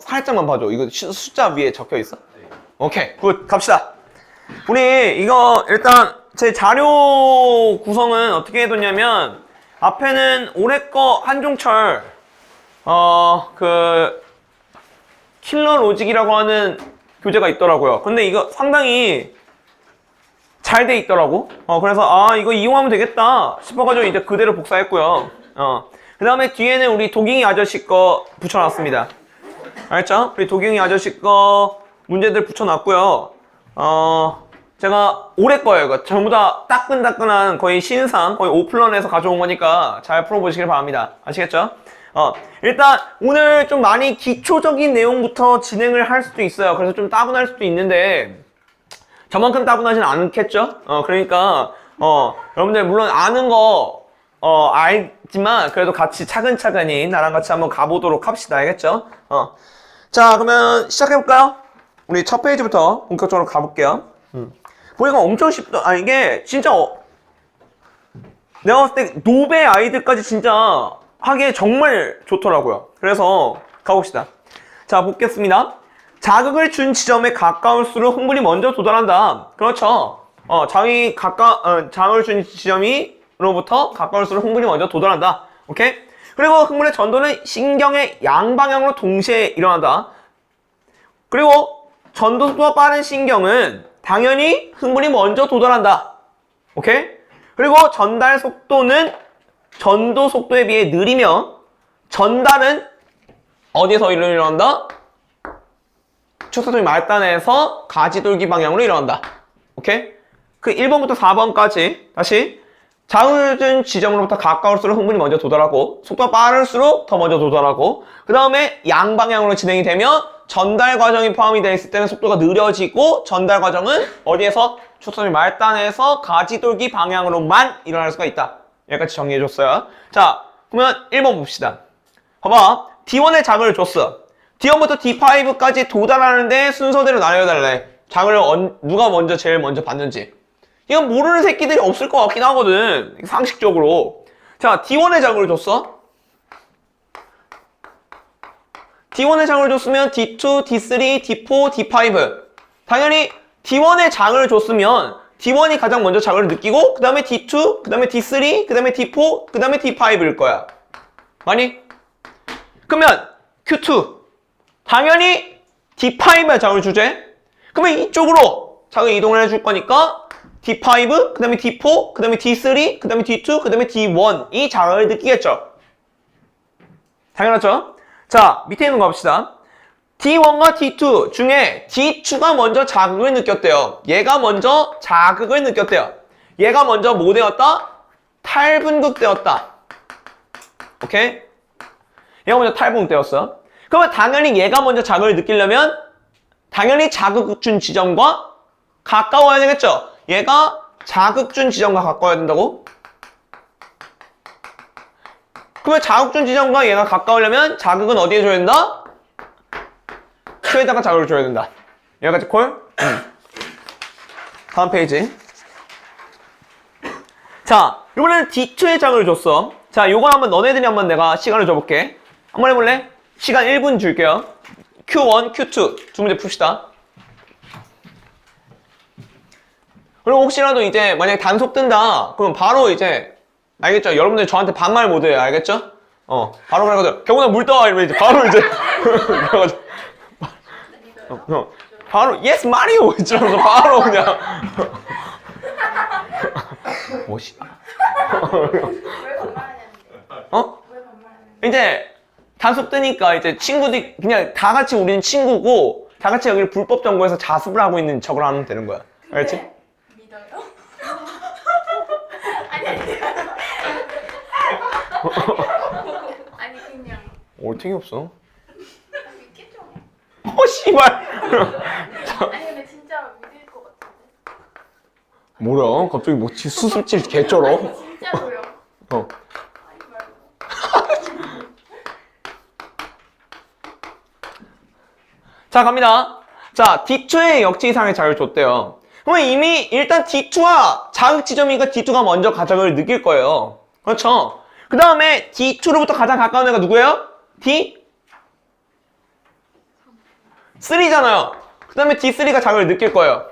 살짝만 봐줘. 이거 숫자 위에 적혀 있어? 오케이, 굿. 갑시다. 우리 이거 일단 제 자료 구성은 어떻게 해뒀냐면 앞에는 올해 거 한종철 그 킬러 로직이라고 하는 교재가 있더라고요. 근데 이거 상당히 잘 돼 있더라고. 그래서 이거 이용하면 되겠다 싶어가지고 이제 그대로 복사했고요. 그 다음에 뒤에는 우리 도깅이 아저씨 거 붙여놨습니다. 알겠죠? 우리 도깅이 아저씨 거 문제들 붙여놨고요. 제가 올해 거예요. 이거 전부 다 따끈따끈한 거의 신상, 거의 오플런에서 가져온 거니까 잘 풀어보시길 바랍니다. 아시겠죠? 일단 오늘 좀 많이 기초적인 내용부터 진행을 할 수도 있어요. 그래서 좀 따분할 수도 있는데 저만큼 따분하진 않겠죠? 그러니까 여러분들 물론 아는 거 알지만 그래도 같이 차근차근히 나랑 같이 한번 가보도록 합시다. 알겠죠? 자, 그러면 시작해볼까요? 우리 첫 페이지부터 본격적으로 가볼게요. 보니까 엄청 쉽다. 이게 진짜 내가 봤을 때 노베 아이들까지 진짜 하기에 정말 좋더라고요. 그래서 가봅시다. 자, 보겠습니다. 자극을 준 지점에 가까울수록 흥분이 먼저 도달한다. 그렇죠. 자극을 준 지점으로부터 가까울수록 흥분이 먼저 도달한다. 오케이? 그리고 흥분의 전도는 신경의 양방향으로 동시에 일어난다. 그리고 전도 속도가 빠른 신경은 당연히 흥분이 먼저 도달한다. 오케이? 그리고 전달 속도는 전도 속도에 비해 느리며 전달은 어디에서 일어난다? 축소통이 말단에서 가지돌기 방향으로 일어난다. 오케이? 그 1번부터 4번까지 다시 자극을 준 지점으로부터 가까울수록 흥분이 먼저 도달하고 속도가 빠를수록 더 먼저 도달하고 그 다음에 양방향으로 진행이 되면 전달 과정이 포함이 되어 있을 때는 속도가 느려지고 전달 과정은 어디에서? 축소통이 말단에서 가지돌기 방향으로만 일어날 수가 있다. 여기까지 정리해줬어요. 자, 그러면 1번 봅시다. 봐봐. D1에 자극을 줬어. D1부터 D5까지 도달하는데 순서대로 나뉘어달래. 자극을 누가 제일 먼저 받는지. 이건 모르는 새끼들이 없을 것 같긴 하거든. 상식적으로. 자, D1에 자극을 줬어. D1에 자극을 줬으면 D2, D3, D4, D5. 당연히 D1에 자극을 줬으면 D1이 가장 먼저 자극을 느끼고 그 다음에 D2, 그 다음에 D3, 그 다음에 D4, 그 다음에 D5일 거야. 맞니? 그러면 Q2 당연히 D5에 자극을 주제. 그러면 이쪽으로 자극 이동을 해줄 거니까 D5, 그 다음에 D4, 그 다음에 D3, 그 다음에 D2, 그 다음에 D1이 자극을 느끼겠죠. 당연하죠? 자, 밑에 있는 거 봅시다. D1과 D2 중에 D2가 먼저 자극을 느꼈대요. 얘가 먼저 자극을 느꼈대요. 얘가 먼저 뭐 되었다? 탈분극되었다. 오케이? 얘가 먼저 탈분극되었어. 그러면 당연히 얘가 먼저 자극을 느끼려면 당연히 자극 준 지점과 가까워야 되겠죠? 얘가 자극 준 지점과 가까워야 된다고? 그러면 자극 준 지점과 얘가 가까우려면 자극은 어디에 줘야 된다? Q에다가 자극을 줘야 된다. 여기까지 콜? 다음 페이지. 자, 이번에는 D2에 자극을 줬어. 자, 요건 한번 너네들이 한번 내가 시간을 줘볼게. 한번 해볼래? 시간 1분 줄게요. Q1, Q2 두 문제 풉시다. 그리고 혹시라도 이제 만약에 단속 뜬다 그럼 바로 이제 알겠죠? 여러분들 저한테 반말 모드예요. 알겠죠? 바로 그래가지고 경훈아 물 떠! 이러면 이제 바로 이제 그래가지고 바로 yes 마리오! 이러면서 바로 그냥 뭐시? 왜 반말하냐는데? 왜 반말하냐는데? 이제 단속 뜨니까 이제 친구들이 그냥 다 같이 우리는 친구고 다 같이 여기를 불법 점거해서 자습을 하고 있는 척을 하면 되는 거야. 알겠지? 믿어요? 아니 아니 그냥 얼탱이 없어. 믿겠죠? 씨발. 아니 근데 진짜 믿을 것 같은데 뭐야? 갑자기 뭐 수술질 개쩔어? 진짜로요? 아니 말고 자, 갑니다. 자, D2의 역지이상의 자극을 줬대요. 그러면 이미 일단 D2와 자극 지점이니까 D2가 먼저 가장을 느낄 거예요. 그렇죠? 그 다음에 D2로부터 가장 가까운 애가 누구예요? D? 3잖아요. 그 다음에 D3가 자극을 느낄 거예요.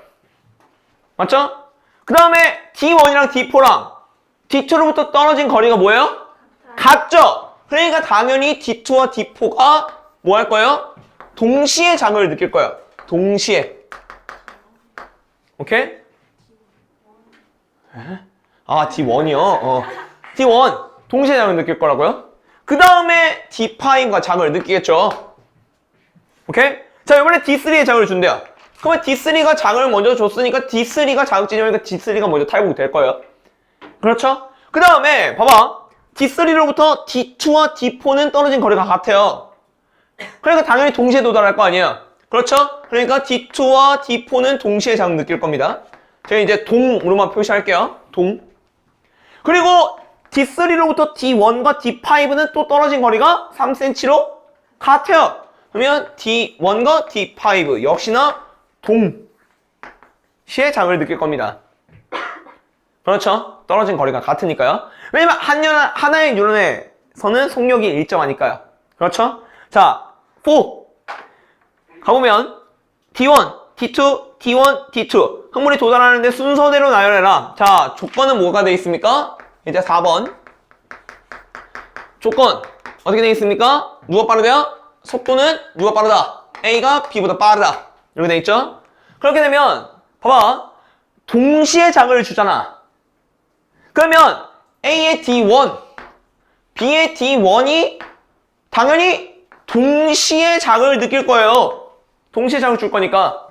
맞죠? 그 다음에 D1이랑 D4랑 D2로부터 떨어진 거리가 뭐예요? 같죠? 그러니까 당연히 D2와 D4가 뭐 할 거예요? 동시에 자극을 느낄 거예요. 동시에. 오케이? 아, D1이요? D1 동시에 자극을 느낄 거라고요? 그 다음에 D5가 자극을 느끼겠죠? 오케이? 자, 이번에 D3에 자극을 준대요. 그러면 D3가 자극을 먼저 줬으니까 D3가 자극 지점이니까 D3가 먼저 탈곡이 될 거예요. 그렇죠? 그 다음에 봐봐. D3로부터 D2와 D4는 떨어진 거리가 같아요. 그러니까 당연히 동시에 도달할 거 아니에요. 그렇죠? 그러니까 D2와 D4는 동시에 자극 느낄 겁니다. 제가 이제 동으로만 표시할게요. 동. 그리고 D3로부터 D1과 D5는 또 떨어진 거리가 3cm로 같아요. 그러면 D1과 D5 역시나 동시에 자극을 느낄 겁니다. 그렇죠? 떨어진 거리가 같으니까요. 왜냐면 하나의 뉴런에서는 속력이 일정하니까요. 그렇죠? 자, 4 가보면 D1, D2, D1, D2 흥분이 도달하는데 순서대로 나열해라. 자, 조건은 뭐가 되어 있습니까? 이제 4번 조건 어떻게 되어 있습니까? 누가 빠르대요? 속도는 누가 빠르다? A가 B보다 빠르다. 이렇게 되어 있죠? 그렇게 되면 봐봐. 동시에 자극을 주잖아. 그러면 A의 D1, B의 D1이 당연히 동시에 자극을 느낄 거예요. 동시에 자극을 줄 거니까.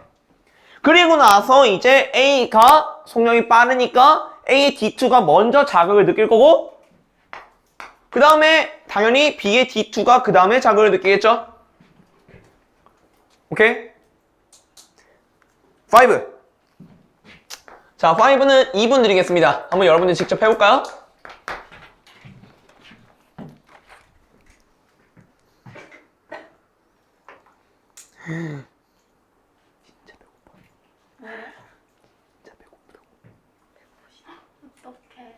그리고 나서 이제 A가 속력이 빠르니까 A의 D2가 먼저 자극을 느낄 거고 그 다음에 당연히 B의 D2가 그 다음에 자극을 느끼겠죠? 오케이? 5. 자, 5는 2분 드리겠습니다. 한번 여러분들 직접 해볼까요? 진짜 배고파. 진짜 배고프다고. 어떡해.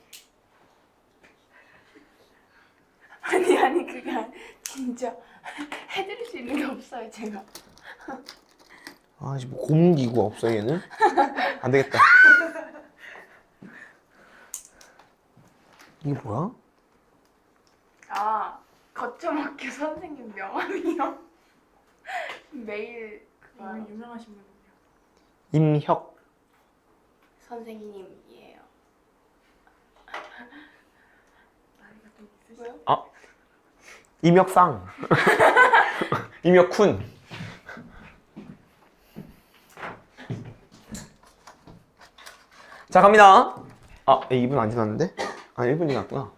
아니 그게 진짜 해드릴 수 있는 게 없어요 제가. 아, 지금 뭐 고문기구가 없어 얘는? 안 되겠다. 이게 뭐야? 아 거점학교 선생님 명함이요. 매일 그거 유명하신 분이요. 임혁. 선생님이에요. 나이가 좀 있으시죠? 왜요? 아, 임혁상. 임혁훈. 자, 갑니다. 아, 2분 안 지났는데? 아, 1분 지났구나.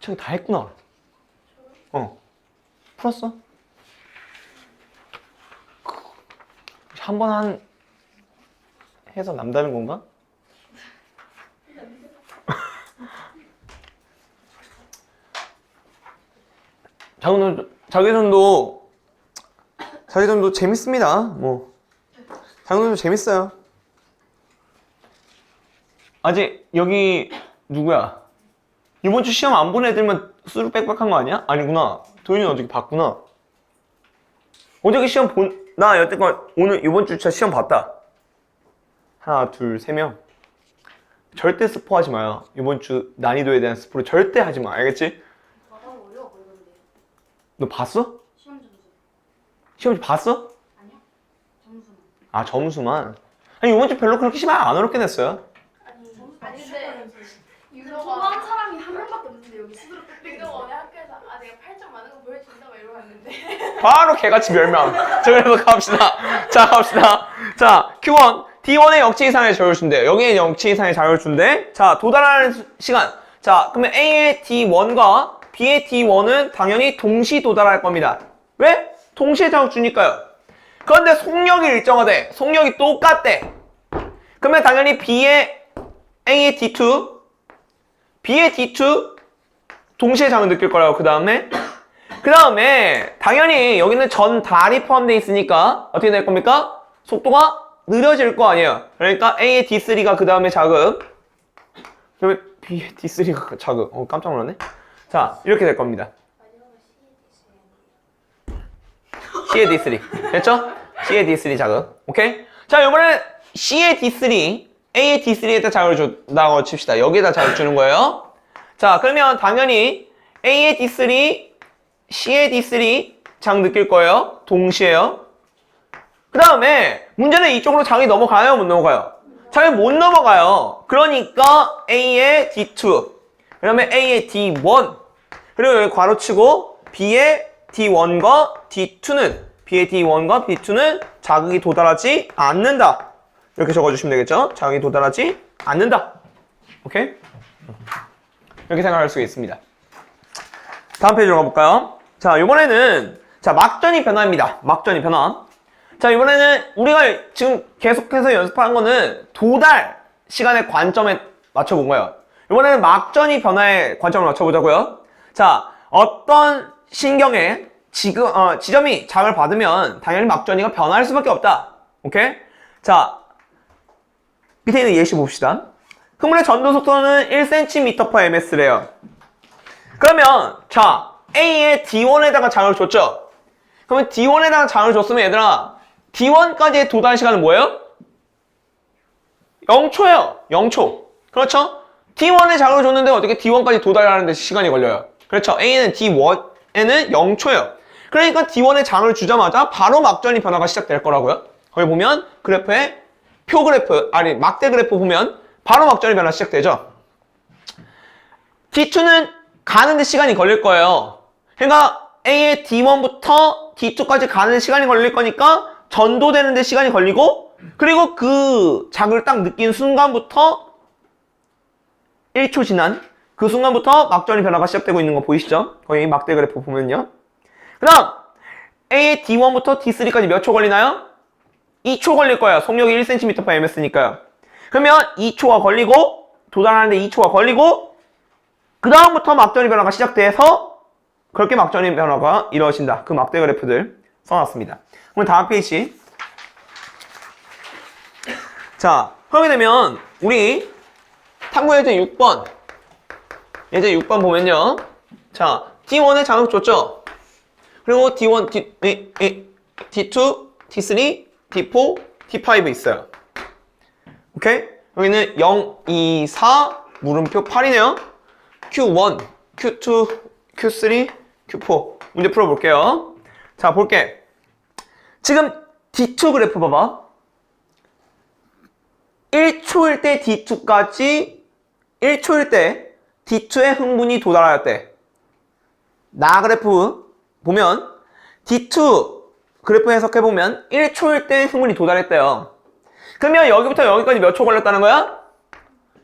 저기 다 했구나. 풀었어? 한 번 해서 남다른 건가? 자기전도 재밌습니다. 뭐 자기전도 재밌어요. 아직 여기 누구야? 이번 주 시험 안 본 애들만 수루 빽빽한 거 아니야? 아니구나. 도윤이는 어저께 봤구나. 어저께 시험 나 여태껏 오늘 이번 주차 시험 봤다. 하나, 둘, 세 명. 절대 스포하지 마요. 이번 주 난이도에 대한 스포를 절대 하지 마. 알겠지? 가장 어려워 보이던데. 너 봤어? 시험 점수. 시험 봤어? 아니요. 점수는. 아, 점수만. 아니, 이번 주 별로 그렇게 시험 안 어렵게 냈어요. 아니 근데 유서가 통과한 사람이 한 명밖에 없는데 여기 스스로 유서가 오늘 학교에서 내가 8점 많은 거 보여준다 막 이러고 왔는데 바로 개같이 멸망. 자, 그래서 갑시다. 자, 갑시다. 자, Q1. D1의 역치 이상의 자율 준대. 여기에 역치 이상의 자율 준대. 자, 도달하는 시간. 자, 그러면 A의 D1과 B의 D1은 당연히 동시 도달할 겁니다. 왜? 동시에 자극 주니까요. 그런데 속력이 일정하대. 속력이 똑같대. 그러면 당연히 B의 A의 D2, B의 D2 동시에 장을 느낄 거라고. 그 다음에 당연히 여기는 전달이 포함되어 있으니까 어떻게 될 겁니까? 속도가 느려질 거 아니에요. 그러니까 A의 D3가 그 다음에 자극, 그러면 B의 D3가 자극. 깜짝 놀랐네. 자, 이렇게 될 겁니다. C의 D3. 됐죠? C의 D3 자극. 오케이? 자, 이번에 C의 D3, A의 D3에다 자극을 준다고 칩시다. 여기에다 자극 주는 거예요. 자, 그러면 당연히 A의 D3, C의 D3 자극 느낄 거예요. 동시에요. 그 다음에 문제는 이쪽으로 자극이 넘어가요? 못 넘어가요? 자극이 못 넘어가요. 그러니까 A의 D2, 그다음에 A의 D1, 그리고 여기 괄호치고 B의 D1과 D2는 B의 D1과 D2는 자극이 도달하지 않는다. 이렇게 적어주시면 되겠죠? 자극이 도달하지 않는다. 오케이? 이렇게 생각할 수 있습니다. 다음 페이지로 가볼까요? 자, 이번에는 자 막전이 변화입니다. 막전이 변화. 자, 이번에는 우리가 지금 계속해서 연습하는 거는 도달 시간의 관점에 맞춰본 거예요. 이번에는 막전이 변화의 관점을 맞춰보자고요. 자, 어떤 신경에 지점이 자극을 받으면 당연히 막전이가 변화할 수밖에 없다. 오케이? 자, 밑에 있는 예시 봅시다. 흥분의 전도 속도는 1cm/ms래요. 그러면 자, A의 D1에다가 자극을 줬죠? 그러면 D1에다가 자극을 줬으면 얘들아 D1까지의 도달 시간은 뭐예요? 0초예요. 0초. 그렇죠? D1에 자극을 줬는데 어떻게 D1까지 도달하는 데 시간이 걸려요? 그렇죠. A는 D1에는 0초예요. 그러니까 D1에 자극을 주자마자 바로 막전이 변화가 시작될 거라고요. 거기 보면 그래프에 표 그래프, 아니 막대 그래프 보면 바로 막전이 변화 시작되죠. D2는 가는데 시간이 걸릴 거예요. 그러니까 A의 D1부터 D2까지 가는 시간이 걸릴 거니까 전도되는 데 시간이 걸리고, 그리고 그 자극을 딱 느낀 순간부터 1초 지난 그 순간부터 막전이 변화가 시작되고 있는 거 보이시죠? 거기 막대 그래프 보면요. 그 다음 A의 D1부터 D3까지 몇 초 걸리나요? 2초 걸릴 거예요. 속력이 1cm/ms니까요. 그러면 2초가 걸리고 도달하는데 2초가 걸리고 그 다음부터 막전이 변화가 시작돼서 그렇게 막전이 변화가 이루어진다. 그 막대 그래프들 써놨습니다. 그럼 다음 페이지. 자, 그렇게 되면 우리 탐구 예제 6번 예제 6번 보면요. 자, D1에 자극 줬죠? 그리고 D1, D2, D3, D4, D5 있어요. 오케이? 여기는 0, 2, 4, 물음표 8이네요. Q1, Q2, Q3, Q4. 문제 풀어볼게요. 자, 볼게. 지금 D2 그래프 봐봐. 1초일 때 D2까지 1초일 때 D2의 흥분이 도달하였대. 나 그래프 보면 D2 그래프 해석해보면 1초일 때 흥분이 도달했대요. 그러면 여기부터 여기까지 몇 초 걸렸다는 거야?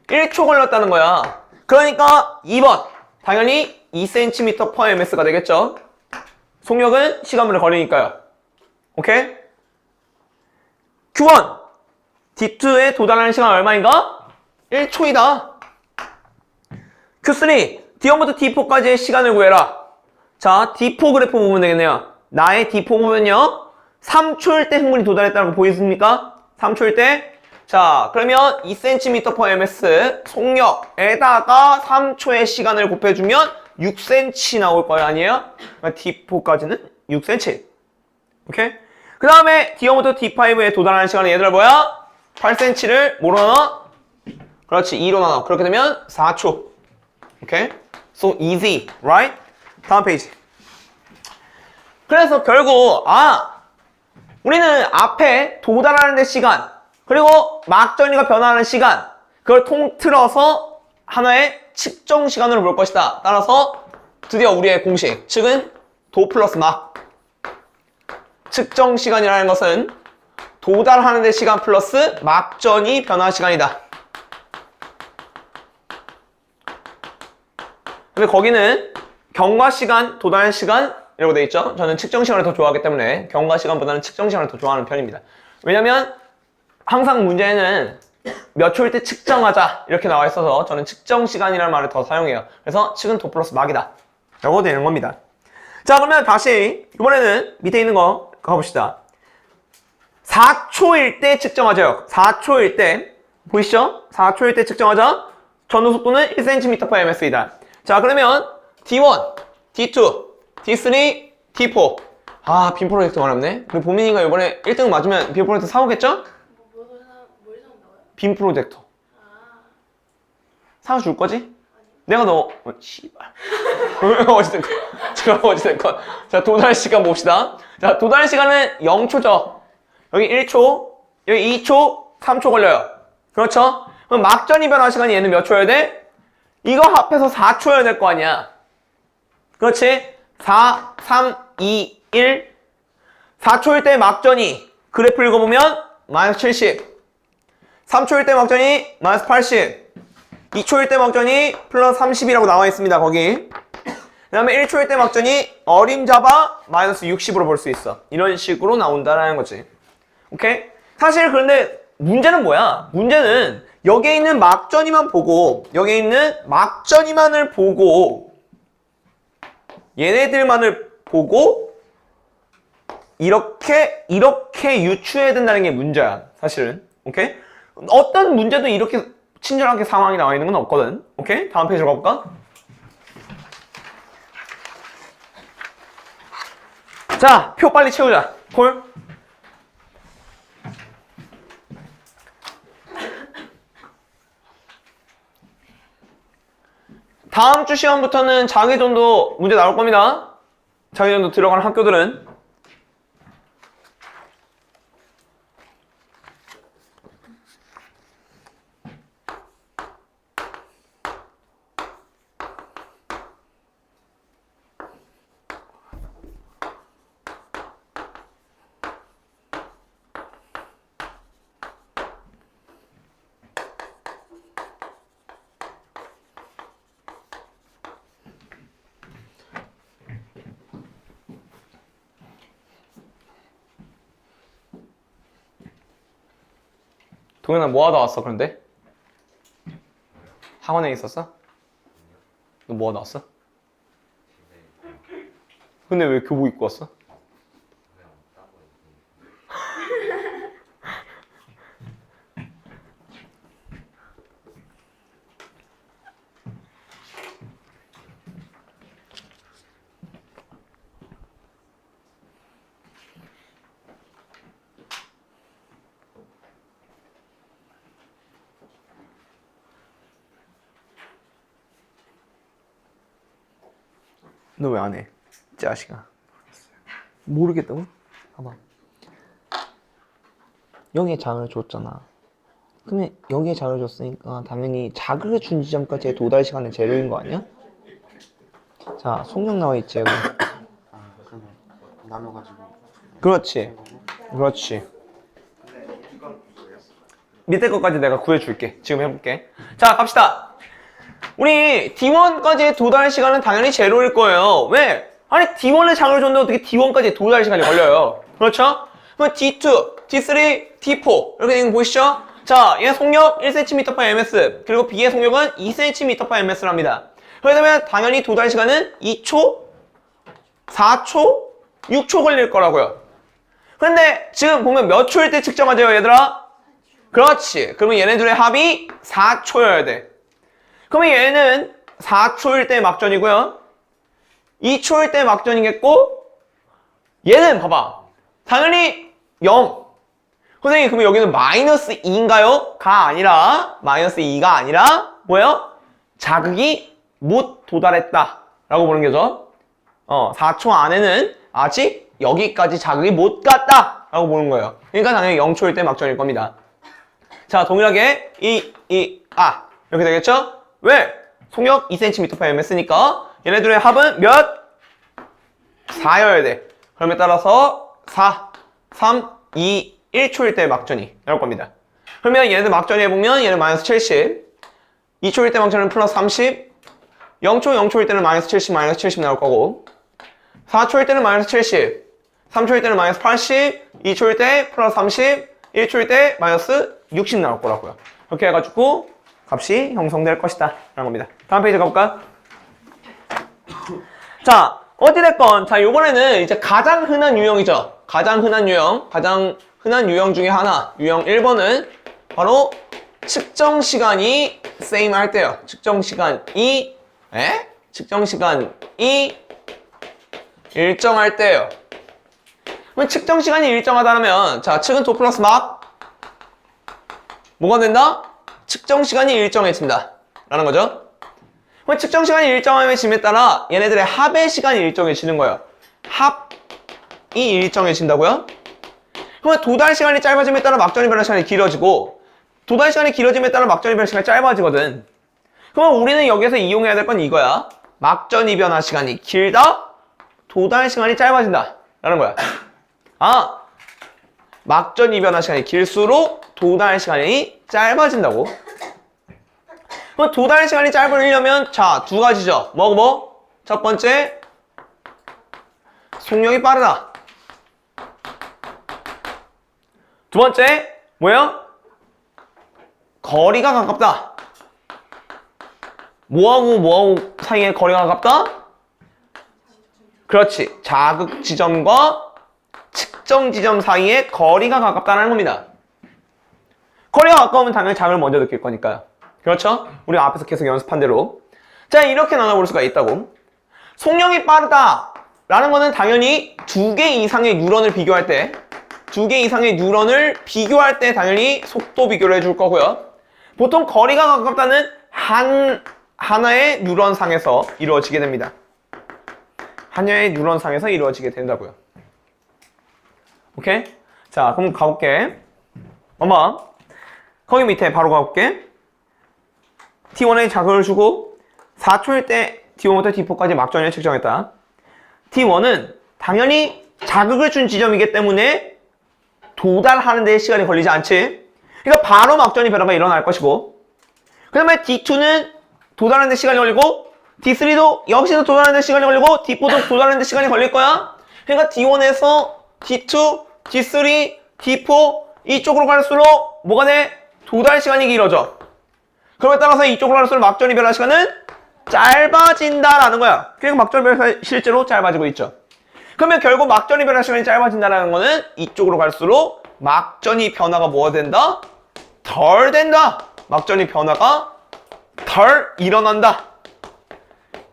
1초 걸렸다는 거야. 그러니까 2번 당연히 2cm/ms가 되겠죠. 속력은 시간분의 거리니까요. 오케이? Q1 D2에 도달하는 시간 얼마인가? 1초이다. Q3 D1부터 D4까지의 시간을 구해라. 자, D4 그래프 보면 되겠네요. 나의 D4 보면요 3초일 때 흥분이 도달했다는 거 보이십니까? 3초일 때. 자, 그러면 2cm/ms 속력에다가 3초의 시간을 곱해주면 6cm 나올 거 아니에요? 그러니까 D4까지는 6cm. 오케이? 그 다음에 D1부터 D5에 도달하는 시간은 얘들아 뭐야? 8cm를 뭐로 나눠? 그렇지, 2로 나눠. 그렇게 되면 4초. 오케이? So easy, right? 다음 페이지. 그래서 결국 우리는 앞에 도달하는 데 시간, 그리고 막전이가 변화하는 시간, 그걸 통틀어서 하나의 측정 시간으로 볼 것이다. 따라서 드디어 우리의 공식, 즉은 도 플러스 막. 측정 시간이라는 것은 도달하는 데 시간 플러스 막전이 변화 시간이다. 근데 거기는 경과 시간, 도달 시간, 이라고 돼 있죠? 저는 측정 시간을 더 좋아하기 때문에 경과 시간보다는 측정 시간을 더 좋아하는 편입니다. 왜냐면 항상 문제에는 몇 초일 때 측정하자 이렇게 나와 있어서 저는 측정 시간이라는 말을 더 사용해요. 그래서 측은 도 플러스 막이다 라고 되는 겁니다. 자, 그러면 다시 이번에는 밑에 있는 거 가봅시다. 4초일 때 측정하자요. 4초일 때 보이시죠? 4초일 때 측정하자. 전도 속도는 1cm/ms이다. 자, 그러면 D1, D2, D3, D4. 아, 빔 프로젝트 어렵네. 우리 보민이가 이번에 1등 맞으면 빔 프로젝트 사오겠죠? 뭘 사온다고요? 빔 프로젝터. 사줄 거지? 내가 너 씨발. 어찌됐건. 자, 어찌됐건. 자, 도달 시간 봅시다. 자, 도달 시간은 0초죠. 여기 1초, 여기 2초, 3초 걸려요. 그렇죠? 그럼 막전이 변화 시간이 얘는 몇 초여야 돼? 이거 합해서 4초여야 될 거 아니야. 그렇지? 4, 3, 2, 1. 4초일 때 막전이 그래프 읽어보면 마이너스 70. 3초일 때 막전이 마이너스 80. 2초일 때 막전이 플러스 30이라고 나와 있습니다. 거기. 그 다음에 1초일 때 막전이 어림잡아 마이너스 60으로 볼 수 있어. 이런 식으로 나온다라는 거지. 오케이? 사실 그런데 문제는 뭐야? 문제는 여기에 있는 막전이만 보고 여기에 있는 막전이만을 보고 얘네들만을 보고 이렇게 유추해야 된다는 게 문제야. 사실은. 오케이? 어떤 문제도 이렇게 친절하게 상황이 나와 있는 건 없거든. 오케이? 다음 페이지로 가볼까? 자, 표 빨리 채우자. 콜. 다음 주 시험부터는 자기전도 문제 나올 겁니다. 자기전도 들어가는 학교들은. 동현아 뭐 하다 왔어 그런데? 학원에 있었어? 너 뭐 하다 왔어? 근데 왜 교복 입고 왔어? 너 왜 안 해? 자식아. 모르겠다고? 봐봐. 여기에 자극을 줬잖아. 그러면 여기에 자극을 줬으니까 당연히 자극을 준 지점까지의 도달 시간은 제로인 거 아니야? 자, 속력 나와 있지 여기. 아, 그러면 나눠가지고. 그렇지. 그렇지. 밑에 것까지 내가 구해줄게. 지금 해볼게. 자, 갑시다. 우리 D1까지의 도달 시간은 당연히 제로일 거예요. 왜? 아니 D1에 장을 줬는데 어떻게 D1까지 도달 시간이 걸려요? 그렇죠? 그럼 D2, D3, D4 이렇게 되는 거 보이시죠? 자, 얘 속력 1cm/ms 그리고 B의 속력은 2cm/ms랍니다. 그러면 당연히 도달 시간은 2초, 4초, 6초 걸릴 거라고요. 그런데 지금 보면 몇 초일 때 측정하죠, 얘들아? 그렇지. 그러면 얘네들의 합이 4초여야 돼. 그러면 얘는 4초일 때 막전이고요. 2초일 때 막전이겠고 얘는 봐봐. 당연히 0. 선생님 그러면 여기는 마이너스 2인가요? 가 아니라 마이너스 2가 아니라 뭐예요? 자극이 못 도달했다 라고 보는 거죠. 4초 안에는 아직 여기까지 자극이 못 갔다 라고 보는 거예요. 그러니까 당연히 0초일 때 막전일 겁니다. 자, 동일하게 이렇게 되겠죠? 왜? 속력 2cm/ms니까 얘네들의 합은 몇? 4여야 돼. 그럼에 따라서 4, 3, 2, 1초일 때 막전이 나올 겁니다. 그러면 얘네들 막전이 해보면 얘는 마이너스 70, 2초일 때 막전은 플러스 30, 0초일 때는 마이너스 70, 마이너스 70 나올 거고 4초일 때는 마이너스 70, 3초일 때는 마이너스 80, 2초일 때 플러스 30, 1초일 때 마이너스 60 나올 거라고요. 이렇게 해가지고 값이 형성될 것이다 라는 겁니다. 다음 페이지 가볼까? 자, 어찌됐건 자 요번에는 이제 가장 흔한 유형이죠. 가장 흔한 유형 중에 하나, 유형 1번은 바로 측정 시간이 same 할 때요. 측정 시간이 일정할 때요. 그럼 측정 시간이 일정하다면 자, 측은 도 플러스 막 뭐가 된다? 측정 시간이 일정해진다 라는 거죠. 그럼 측정 시간이 일정해짐에 따라 얘네들의 합의 시간이 일정해지는 거예요. 합이 일정해진다고요? 그러면 도달 시간이 짧아짐에 따라 막전이 변화 시간이 길어지고 도달 시간이 길어짐에 따라 막전이 변화 시간이 짧아지거든. 그럼 우리는 여기서 이용해야 될 건 이거야. 막전이 변화 시간이 길다, 도달 시간이 짧아진다 라는 거야. 아, 막전이 변화 시간이 길수록 도달 시간이 짧아진다고. 그럼 도달 시간이 짧으려면 자, 두 가지죠. 뭐? 첫 번째, 속력이 빠르다. 두 번째, 뭐예요? 거리가 가깝다. 뭐하고 사이에 거리가 가깝다? 그렇지. 자극 지점과 측정 지점 사이에 거리가 가깝다는 겁니다. 거리가 가까우면 당연히 자극을 먼저 느낄 거니까요. 그렇죠? 우리가 앞에서 계속 연습한 대로. 자, 이렇게 나눠볼 수가 있다고. 속력이 빠르다 라는 거는 당연히 2개 이상의 뉴런을 비교할 때 당연히 속도 비교를 해줄 거고요. 보통 거리가 가깝다는 하나의 뉴런상에서 이루어지게 됩니다. 하나의 뉴런상에서 이루어지게 된다고요. 오케이? 자, 그럼 가볼게. 엄마, 거기 밑에 바로 가볼게. T1에 자극을 주고 4초일 때 D1부터 D4까지 막전을 측정했다. T1은 당연히 자극을 준 지점이기 때문에 도달하는 데 시간이 걸리지 않지. 그러니까 바로 막전이 변화가 일어날 것이고, 그 다음에 D2는 도달하는 데 시간이 걸리고, D3도 역시도 도달하는 데 시간이 걸리고, D4도 도달하는 데 시간이 걸릴 거야. 그러니까 D1에서 D2, D3, D4 이쪽으로 갈수록 뭐가 돼? 도달 시간이 길어져. 그럼에 따라서 이쪽으로 갈수록 막전이 변화 시간은 짧아진다라는 거야. 그러니까 막전이 변화 시간이 실제로 짧아지고 있죠. 그러면 결국 막전이 변화 시간이 짧아진다는 거는 이쪽으로 갈수록 막전이 변화가 뭐가 된다? 덜 된다. 막전이 변화가 덜 일어난다.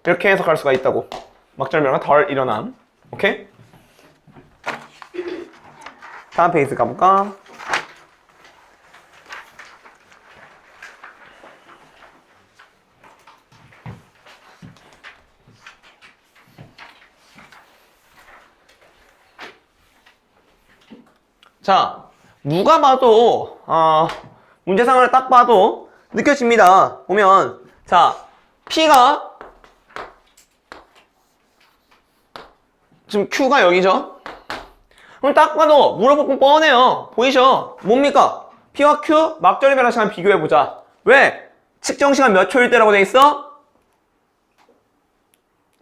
이렇게 해석할 수가 있다고. 막전이 변화가 덜 일어남. 오케이? 다음 페이지 가볼까? 자, 누가 봐도 문제상을 딱 봐도 느껴집니다. 보면 자, P가 지금 Q가 여기죠? 그럼 딱 봐도 물어보면 뻔해요. 보이죠? 뭡니까? P와 Q 막전이 변화 시간 비교해보자. 왜? 측정 시간 몇 초일 때라고 돼 있어?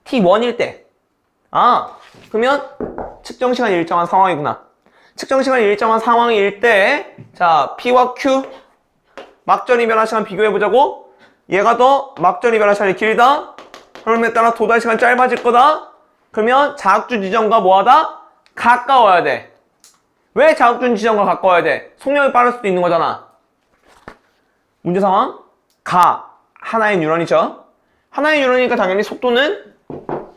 T1일 때. 아, 그러면 측정 시간이 일정한 상황이구나. 측정 시간이 일정한 상황일 때, 자, P와 Q 막전이 변화 시간 비교해보자고. 얘가 더 막전이 변화 시간이 길다. 그럼에 따라 도달 시간 짧아질 거다. 그러면 자극준 지점과 뭐하다? 가까워야 돼. 왜 자극준 지점과 가까워야 돼? 속력이 빠를 수도 있는 거잖아. 문제 상황? 하나의 뉴런이죠. 하나의 뉴런이니까 당연히 속도는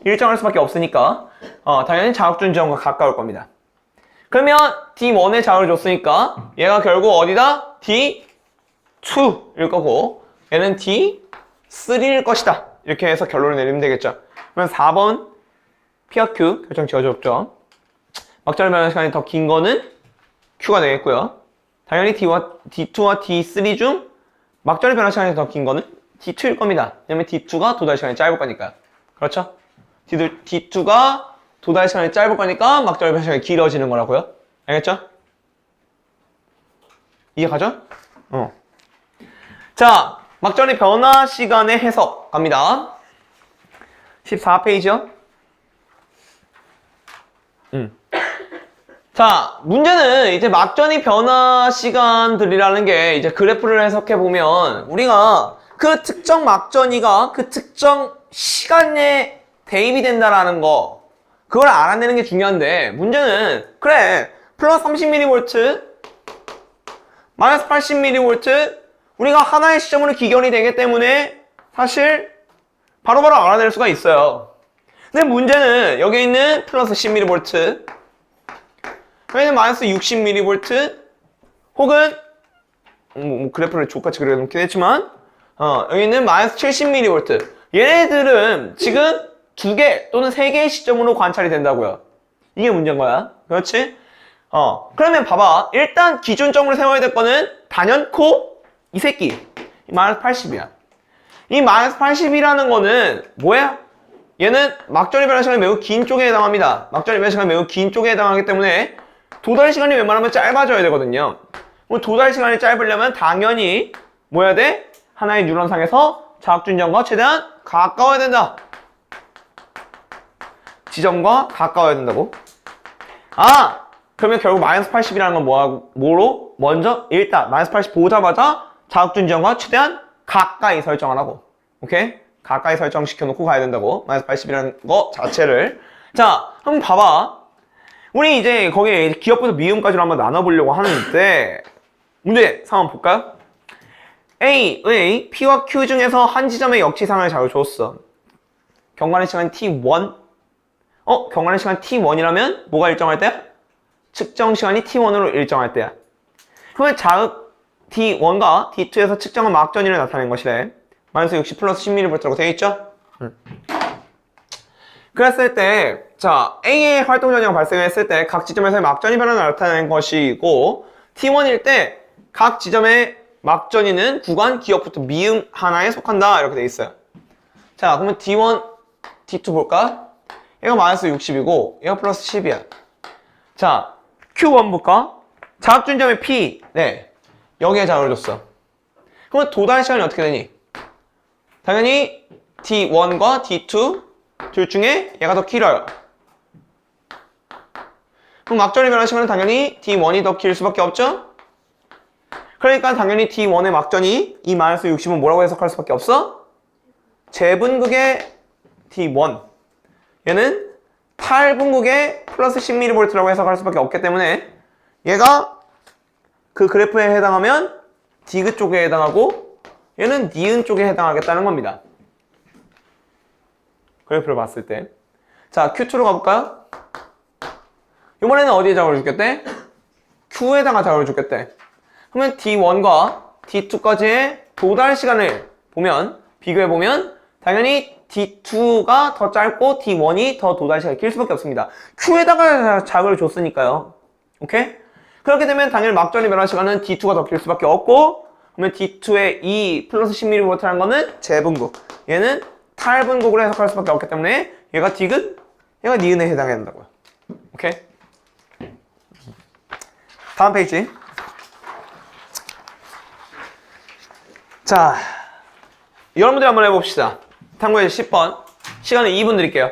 일정할 수밖에 없으니까 당연히 자극준 지점과 가까울 겁니다. 그러면 D1에 자극을 줬으니까 얘가 결국 어디다? D2일 거고 얘는 D3일 것이다. 이렇게 해서 결론을 내리면 되겠죠. 그러면 4번 P와 Q 결정 지어줬죠. 막전의 변화 시간이 더 긴 거는 Q가 되겠고요. 당연히 D2와 D3 중 막전의 변화 시간이 더 긴 거는 D2일 겁니다. 왜냐면 D2가 도달 시간이 짧을 거니까요. 그렇죠? D2가 도달 시간이 짧을 거니까 막전의 변화 시간이 길어지는 거라고요. 알겠죠? 이해가죠? 자, 막전의 변화 시간의 해석 갑니다. 14페이지요. 자, 문제는 이제 막전이 변화 시간들이라는 게 이제 그래프를 해석해 보면 우리가 그 특정 막전이가 그 특정 시간에 대입이 된다라는 거 그걸 알아내는 게 중요한데 문제는 그래 플러스 30mV 마이너스 80mV 우리가 하나의 시점으로 기견이 되기 때문에 사실 바로바로 알아낼 수가 있어요. 근데 문제는 여기 있는 플러스 10mV 여기는 마이너스 60mV 혹은 그래프를 족같이 그려놓긴 했지만 여기 있는 마이너스 70mV 얘네들은 지금 2개 또는 3개의 시점으로 관찰이 된다고요. 이게 문제인 거야. 그렇지? 그러면 봐봐. 일단 기준점으로 세워야 될 거는 단연코 이 새끼. 이 마이너스 80이야. 이 마이너스 80이라는 거는 뭐야? 얘는 막전의 변화 시간이 매우 긴 쪽에 해당합니다. 막전의 변화 시간이 매우 긴 쪽에 해당하기 때문에 도달 시간이 웬만하면 짧아져야 되거든요. 그럼 도달 시간이 짧으려면 당연히 뭐 해야 돼? 하나의 뉴런상에서 자극준점과 최대한 가까워야 된다. 지점과 가까워야 된다고. 그러면 결국 마이너스 80이라는 건 뭐로? 먼저 일단 마이너스 80 보자마자 자극준점과 최대한 가까이 설정하라고. 오케이? 가까이 설정시켜놓고 가야 된다고. 마이너스 80이라는 거 자체를. 자, 한번 봐봐. 우리 이제 거기에 기업부터 미음까지로 한번 나눠보려고 하는데 문제 3번 볼까요? A의 P와 Q 중에서 한 지점의 역치상을 잘 줬어. 경과의 시간 T1 경과의 시간 T1이라면 뭐가 일정할 때야? 측정 시간이 T1으로 일정할 때야. 그러면 자극 T1과 T2에서 측정한 막전위를 나타낸 것이래. 마이너스 60 플러스 10mV라고 되어 있죠? 그랬을 때, 자, A의 활동 전이가 발생했을 때 각 지점에서의 막전이 변화를 나타내는 것이고 T1일 때 각 지점의 막전이는 구간 기억부터 미음 하나에 속한다 이렇게 돼 있어요. 자, 그러면 D1, D2 볼까? 얘가 마이너스 60이고 얘가 플러스 10이야. 자, Q1 볼까? 자극준점의 P, 네, 여기에 자극을 줬어. 그러면 도달 시간이 어떻게 되니? 당연히 D1과 D2 둘 중에 얘가 더 길어요. 그럼 막전이 변화 시간은 당연히 D1이 더 길 수밖에 없죠? 그러니까 당연히 D1의 막전이 이 마이너스 60은 뭐라고 해석할 수밖에 없어? 제분극의 D1 얘는 8분극의 플러스 10mV라고 해석할 수밖에 없기 때문에 얘가 그 그래프에 해당하면 디귿 쪽에 해당하고 얘는 니은 쪽에 해당하겠다는 겁니다. 그래프를 봤을 때. 자, Q2로 가볼까요? 이번에는 어디에 자극을 주겠대? Q에다가 자극을 주겠대. 그러면 D1과 D2까지의 도달 시간을 보면, 비교해보면 당연히 D2가 더 짧고 D1이 더 도달 시간이 길 수밖에 없습니다. Q에다가 자극을 줬으니까요. 오케이? 그렇게 되면 당연히 막전의 변화 시간은 D2가 더 길 수밖에 없고 그러면 D2의 이 플러스 10mV라는 거는 제분극. 얘는 탈분극으로 해석할 수밖에 없기 때문에 얘가 디귿, 얘가 니은에 해당해야 된다고요. 오케이? 다음 페이지. 자, 여러분들 한번 해봅시다. 탐구의 10번. 시간은 2분 드릴게요.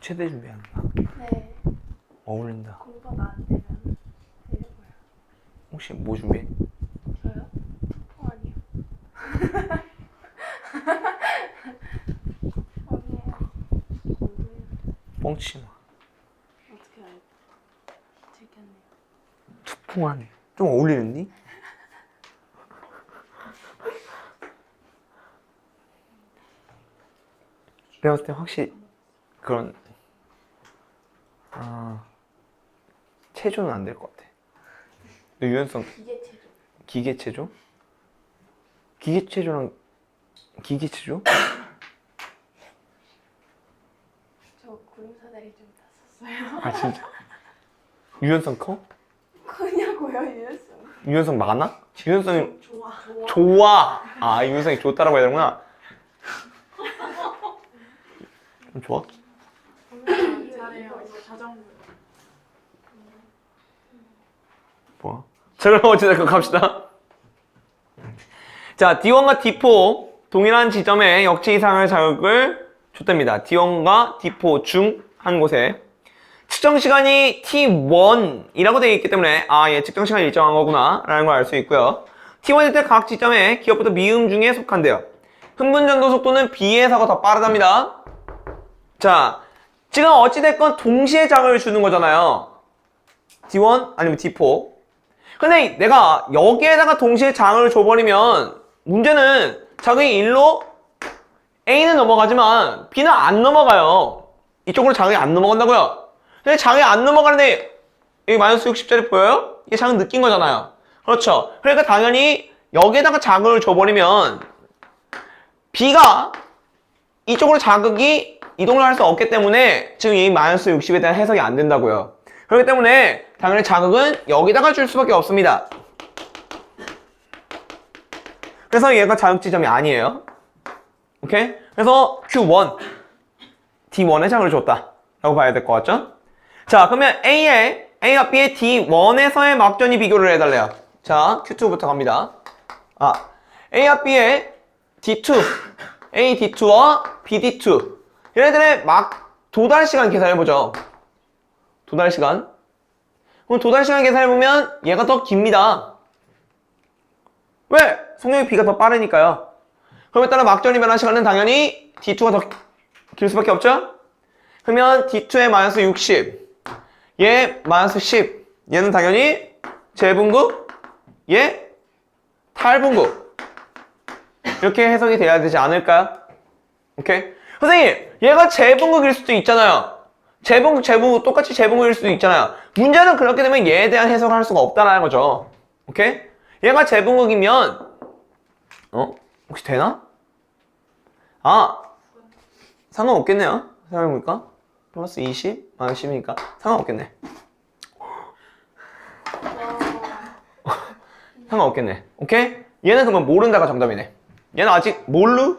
최대 준비하는 거야. 네. 어울린다. 공부가 안 되면 되려고요. 혹시 뭐 준비해? 저요? 아니요. 아니에요. 공부해요. 뻥치지 마. 어떻게 알고? 들켰네요. 투풍하네. 좀 어울리는니? 내가 봤을 때 확실히 그런 체조는 안 될 것 같아. 너 유연성 기계체조. 기계체조? 기계체조랑 기계체조? 저 구름사다리 좀 탔었어요. 아 진짜? 유연성 커? 그냐고요, 유연성. 유연성 많아? 유연성이 좋아. 좋아. 아 유연성이 좋다라고 해야 되는구나. 좋아? 잘해요. 자전거. 뭐야? 자 그럼 어찌됐건 갑시다. 자 D1과 D4 동일한 지점에 역지 이상의 자극을 줬답니다. D1과 D4 중 한 곳에 측정 시간이 T1이라고 되어 있기 때문에 얘 측정 시간이 일정한 거구나 라는 걸 알 수 있고요. T1일 때 각 지점에 기업부터 미음 중에 속한대요. 흥분 전도 속도는 B에서가 더 빠르답니다. 자 지금 어찌됐건 동시에 자극을 주는 거잖아요. D1 아니면 D4. 근데 내가 여기에다가 동시에 자극을 줘버리면 문제는 자극이 1로 A는 넘어가지만 B는 안 넘어가요. 이쪽으로 자극이 안 넘어간다고요. 근데 자극이 안 넘어가는데 여기 마이너스 60짜리 보여요? 이게 자극 느낀 거잖아요. 그렇죠. 그러니까 당연히 여기에다가 자극을 줘버리면 B가 이쪽으로 자극이 이동을 할 수 없기 때문에 지금 이 마이너스 60에 대한 해석이 안 된다고요. 그렇기 때문에 당연히 자극은 여기다가 줄 수밖에 없습니다. 그래서 얘가 자극 지점이 아니에요. 오케이? 그래서 Q1, D1에 자극을 줬다 라고 봐야 될 것 같죠? 자 그러면 A와 B의 D1에서의 막전이 비교를 해달래요. 자 Q2부터 갑니다. A와 B의 D2, A D2와 B D2 얘네들의 도달 시간 계산해보죠. 도달 시간. 그럼 도달 시간 계산해보면 얘가 더 깁니다. 왜? 속력이 B가 더 빠르니까요. 그러면 따라 막전이 변한 시간은 당연히 D2가 더 길 수밖에 없죠? 그러면 D2의 마이너스 60, 얘 마이너스 10, 얘는 당연히 재분급, 얘 탈분급. 이렇게 해석이 돼야 되지 않을까요? 오케이? 선생님, 얘가 재분급일 수도 있잖아요. 재분급, 똑같이 재분급일 수도 있잖아요. 문제는 그렇게 되면 얘에 대한 해석을 할 수가 없다는 거죠. 오케이? 얘가 재분급이면, 혹시 되나? 상관없겠네요. 생각해보니까. 플러스 20, 마이너스 10이니까 상관없겠네. 상관없겠네. 오케이? 얘는 그러면 모른다가 정답이네. 얘는 아직 모르?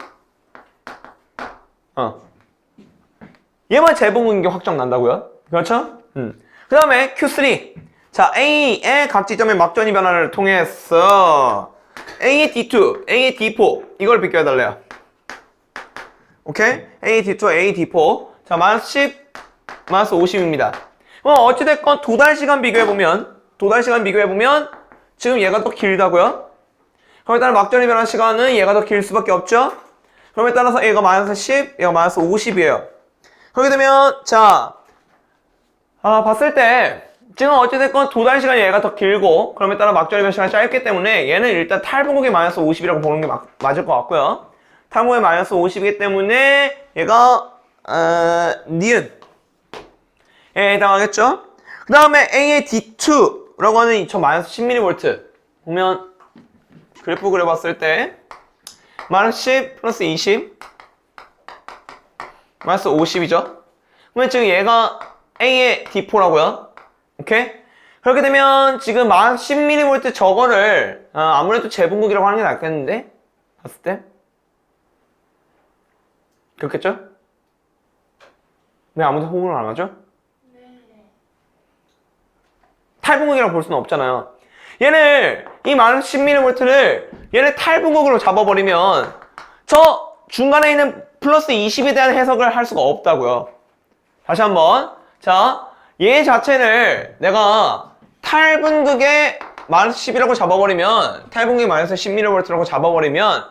얘만 재분급인 게 확정 난다고요? 그렇죠? 그 다음에 Q3. 자, A의 각 지점의 막전이 변화를 통해서 A의 D2, A의 D4 이걸 비교해달래요. 오케이? A D2, A D4. 자, 마이너스 10, 마이너스 50입니다. 그럼 어찌됐건 도달 시간 비교해보면 지금 얘가 더 길다고요? 그럼에 따라 막전이 변한 시간은 얘가 더 길 수밖에 없죠? 그럼에 따라서 얘가 마이너스 10, 얘가 마이너스 50이에요. 그렇게 되면, 자, 봤을 때, 지금 어찌됐건 도달 시간이 얘가 더 길고, 그럼에 따라 막전이 변한 시간이 짧기 때문에 얘는 일단 탈분극의 마이너스 50이라고 보는 게 맞을 것 같고요. 탈분극의 마이너스 50이기 때문에 얘가, 니은에 해당하겠죠? 그 다음에 A의 D2라고 하는 저 마이너스 10mV. 보면, 그래프 그려봤을 때, 마이너스 10 플러스 20, 마이너스 50이죠? 그러면 지금 얘가 A의 D4라고요. 오케이? 그렇게 되면 지금 마이너스 10mV 저거를 아무래도 재분극이라고 하는 게 낫겠는데? 봤을 때? 그렇겠죠? 왜 아무도 호응을 안 하죠? 탈분극이라고 볼 수는 없잖아요. 얘를 이 마이너스 10mV를 얘를 탈분극으로 잡아버리면 저 중간에 있는 플러스 20에 대한 해석을 할 수가 없다고요. 다시 한번. 자, 얘 자체를 내가 탈분극의 마이너스 10이라고 잡아버리면, 탈분극의 마이너스 10mV라고 잡아버리면,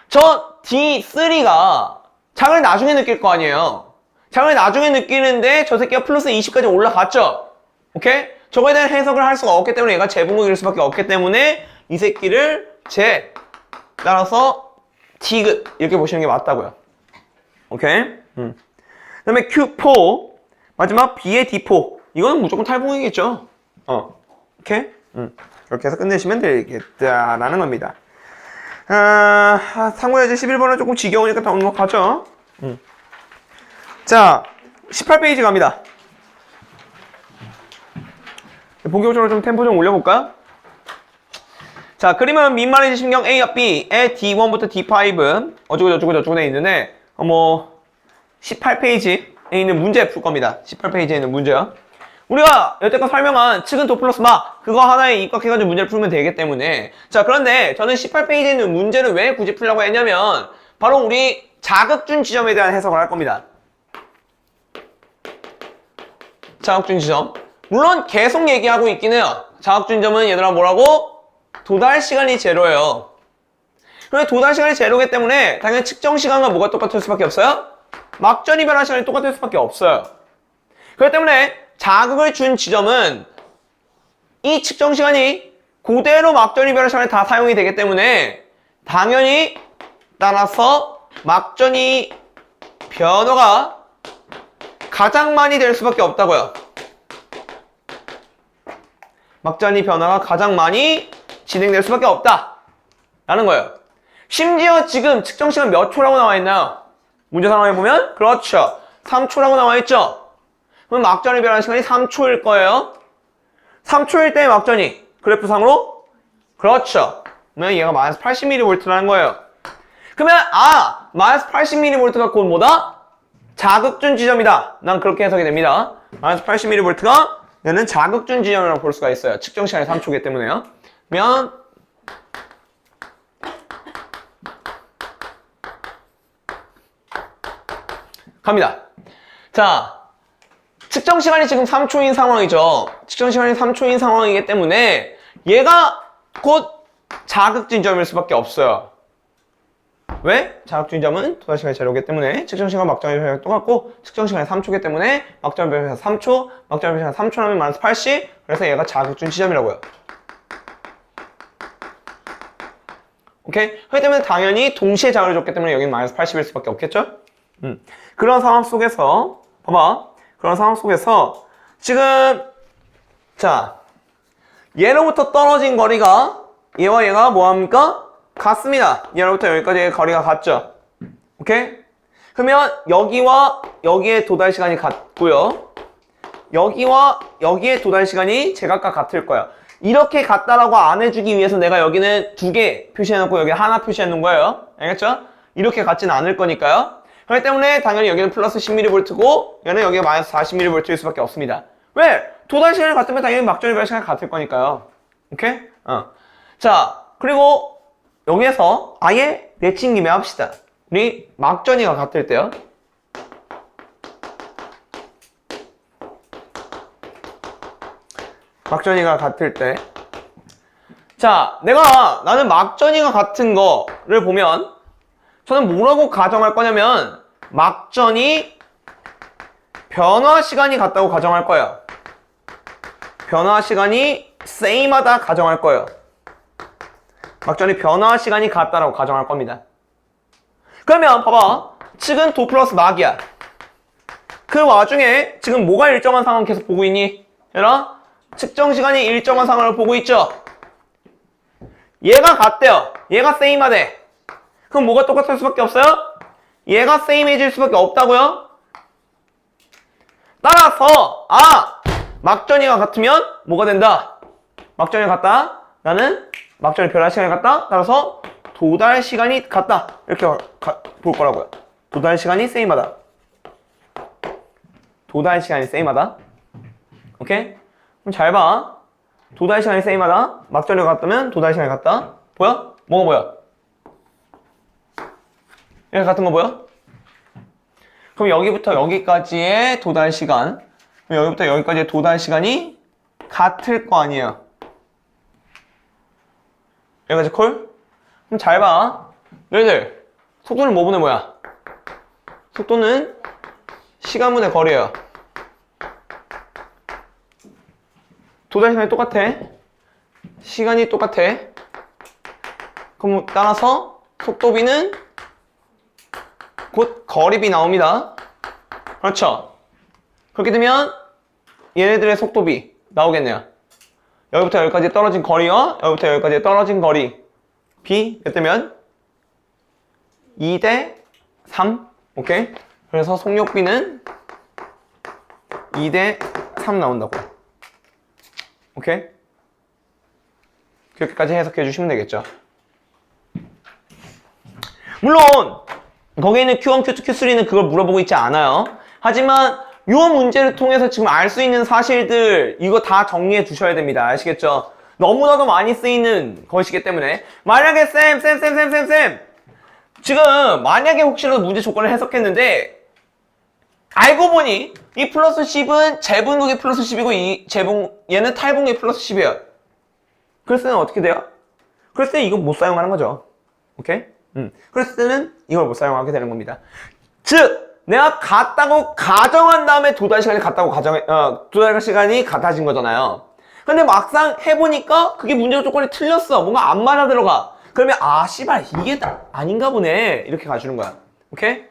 저 D3가 장을 나중에 느낄 거 아니에요. 장을 나중에 느끼는데 저 새끼가 플러스 20까지 올라갔죠? 오케이? 저거에 대한 해석을 할 수가 없기 때문에 얘가 재분극일 수밖에 없기 때문에 이 새끼를 재 따라서 D극 이렇게 보시는 게 맞다고요. 오케이? 그 다음에 Q4 마지막 B의 D4 이거는 무조건 탈분극이겠죠. 오케이? 이렇게 해서 끝내시면 되겠다라는 겁니다. 상호야지 11번은 조금 지겨우니까 더 넘어가죠. 자, 18페이지 갑니다. 본격적으로 좀 템포 좀 올려볼까요? 자, 그림은 민말의 신경 A와 B의 D1부터 D5 어쩌고 돼 있는데 18페이지에 있는 문제 풀 겁니다. 18페이지에 있는 문제요. 우리가 여태껏 설명한 측은 도 플러스 마 그거 하나에 입각해가지고 문제를 풀면 되기 때문에 자 그런데 저는 18페이지에 있는 문제를 왜 굳이 풀려고 했냐면 바로 우리 자극준 지점에 대한 해석을 할 겁니다. 자극준 지점 물론 계속 얘기하고 있긴 해요. 자극준 지점은 얘들아 뭐라고? 도달 시간이 제로예요. 그런데 도달 시간이 제로기 때문에 당연히 측정 시간과 뭐가 똑같을 수밖에 없어요? 막전이 변화 시간이 똑같을 수밖에 없어요. 그렇기 때문에 자극을 준 지점은 이 측정 시간이 그대로 막전이 변화 시간에 다 사용이 되기 때문에 당연히 따라서 막전이 변화가 가장 많이 될 수밖에 없다고요. 막전이 변화가 가장 많이 진행될 수밖에 없다 라는 거예요. 심지어 지금 측정 시간 몇 초라고 나와 있나요? 문제 상황에 보면 그렇죠. 3초라고 나와 있죠. 그럼 막전이 변하는 시간이 3초일 거예요. 3초일 때 막전이 그래프상으로 그렇죠. 그러면 얘가 마이너스 80mV라는 거예요. 그러면 마이너스 80mV가 곧 뭐다? 자극준 지점이다. 난 그렇게 해석이 됩니다. 마이너스 80mV가 얘는 자극준 지점이라고 볼 수가 있어요. 측정 시간이 3초이기 때문에요. 그러면 갑니다. 자, 측정 시간이 지금 3초인 상황이죠. 측정 시간이 3초인 상황이기 때문에 얘가 곧 자극준 지점일 수밖에 없어요. 왜? 자극준 지점은 도달 시간이 제로이기 때문에 측정 시간 막전의 변화가 똑같고 측정 시간이 3초이기 때문에 막전의 변화가 3초, 막전의 변화가 3초라면 마이너스 80. 그래서 얘가 자극준 지점이라고요. 오케이? 그렇기 때문에 당연히 동시에 자극을 줬기 때문에 여기는 마이너스 80일 수밖에 없겠죠? 그런 상황 속에서 봐봐. 그런 상황 속에서 지금 자 얘로부터 떨어진 거리가 얘와 얘가 뭐합니까? 같습니다. 얘로부터 여기까지의 거리가 같죠. 오케이? 그러면 여기와 여기의 도달 시간이 같고요. 여기와 여기의 도달 시간이 제각각 같을 거야. 이렇게 같다라고 안 해주기 위해서 내가 여기는 2개 표시해놓고 여기 하나 표시해놓은 거예요. 알겠죠? 이렇게 같지는 않을 거니까요. 그렇기 때문에 당연히 여기는 플러스 10mV고 얘는 여기가 마이너스 40mV일 수밖에 없습니다. 왜? 도달 시간이 같으면 당연히 막전이 변화 시간이 같을 거니까요. 오케이? 자, 그리고 여기에서 아예 내친 김에 합시다. 우리 막전이가 같을 때요. 막전이가 같을 때. 자, 나는 막전이가 같은 거를 보면 저는 뭐라고 가정할 거냐면 막전이 변화 시간이 같다고 가정할 거예요. 변화 시간이 same하다 가정할 거예요. 막전이 변화 시간이 같다라고 가정할 겁니다. 그러면 봐봐. 측은 도 플러스 막이야. 그 와중에 지금 뭐가 일정한 상황 계속 보고 있니? 얘들아? 측정 시간이 일정한 상황을 보고 있죠? 얘가 같대요. 얘가 same하대. 그럼 뭐가 똑같을 수밖에 없어요? 얘가 same해질 수밖에 없다고요? 따라서 막전이가 같으면 뭐가 된다? 막전이 같다. 나는 막전이 변화 시간이 같다. 따라서 도달 시간이 같다. 이렇게 볼 거라고요. 도달 시간이 same하다. 도달 시간이 same하다. 오케이? 그럼 잘 봐. 도달 시간이 same하다. 막전이가 같다면 도달 시간이 같다. 보여? 뭐가 보여? 얘가 같은 거 보여? 그럼 여기부터 여기까지의 도달 시간, 그럼 여기부터 여기까지의 도달 시간이 같을 거 아니에요. 여기까지 콜? 그럼 잘 봐. 너희들 속도는 뭐분의 뭐야? 속도는 시간분의 거리예요. 도달 시간이 똑같아. 시간이 똑같아. 그럼 따라서 속도비는 곧 거리비 나옵니다. 그렇죠? 그렇게 되면 얘네들의 속도비 나오겠네요. 여기부터 여기까지 떨어진 거리와 여기부터 여기까지 떨어진 거리 B 몇 대면? 2대 3. 오케이? 그래서 속력비는 2대 3 나온다고. 오케이? 그렇게까지 해석해 주시면 되겠죠. 물론 거기에 있는 Q1, Q2, Q3는 그걸 물어보고 있지 않아요. 하지만 이 문제를 통해서 지금 알 수 있는 사실들 이거 다 정리해 두셔야 됩니다. 아시겠죠? 너무나도 많이 쓰이는 것이기 때문에 만약에 쌤 지금 만약에 혹시라도 문제 조건을 해석했는데 알고 보니 이 플러스 10은 제분극의 플러스 10이고 이 얘는 탈분극의 플러스 10이에요. 그랬을 때는 어떻게 돼요? 그랬을 때 이거 못 사용하는 거죠. 오케이? 그랬을 때는 이걸 못 사용하게 되는 겁니다. 즉 내가 같다고 가정한 다음에 도달 시간이 같다고 도달 시간이 같아진 거잖아요. 근데 막상 해보니까 그게 문제 조건이 틀렸어. 뭔가 안 맞아 들어가. 그러면 씨발 이게 아닌가 보네. 이렇게 가주는 거야. 오케이?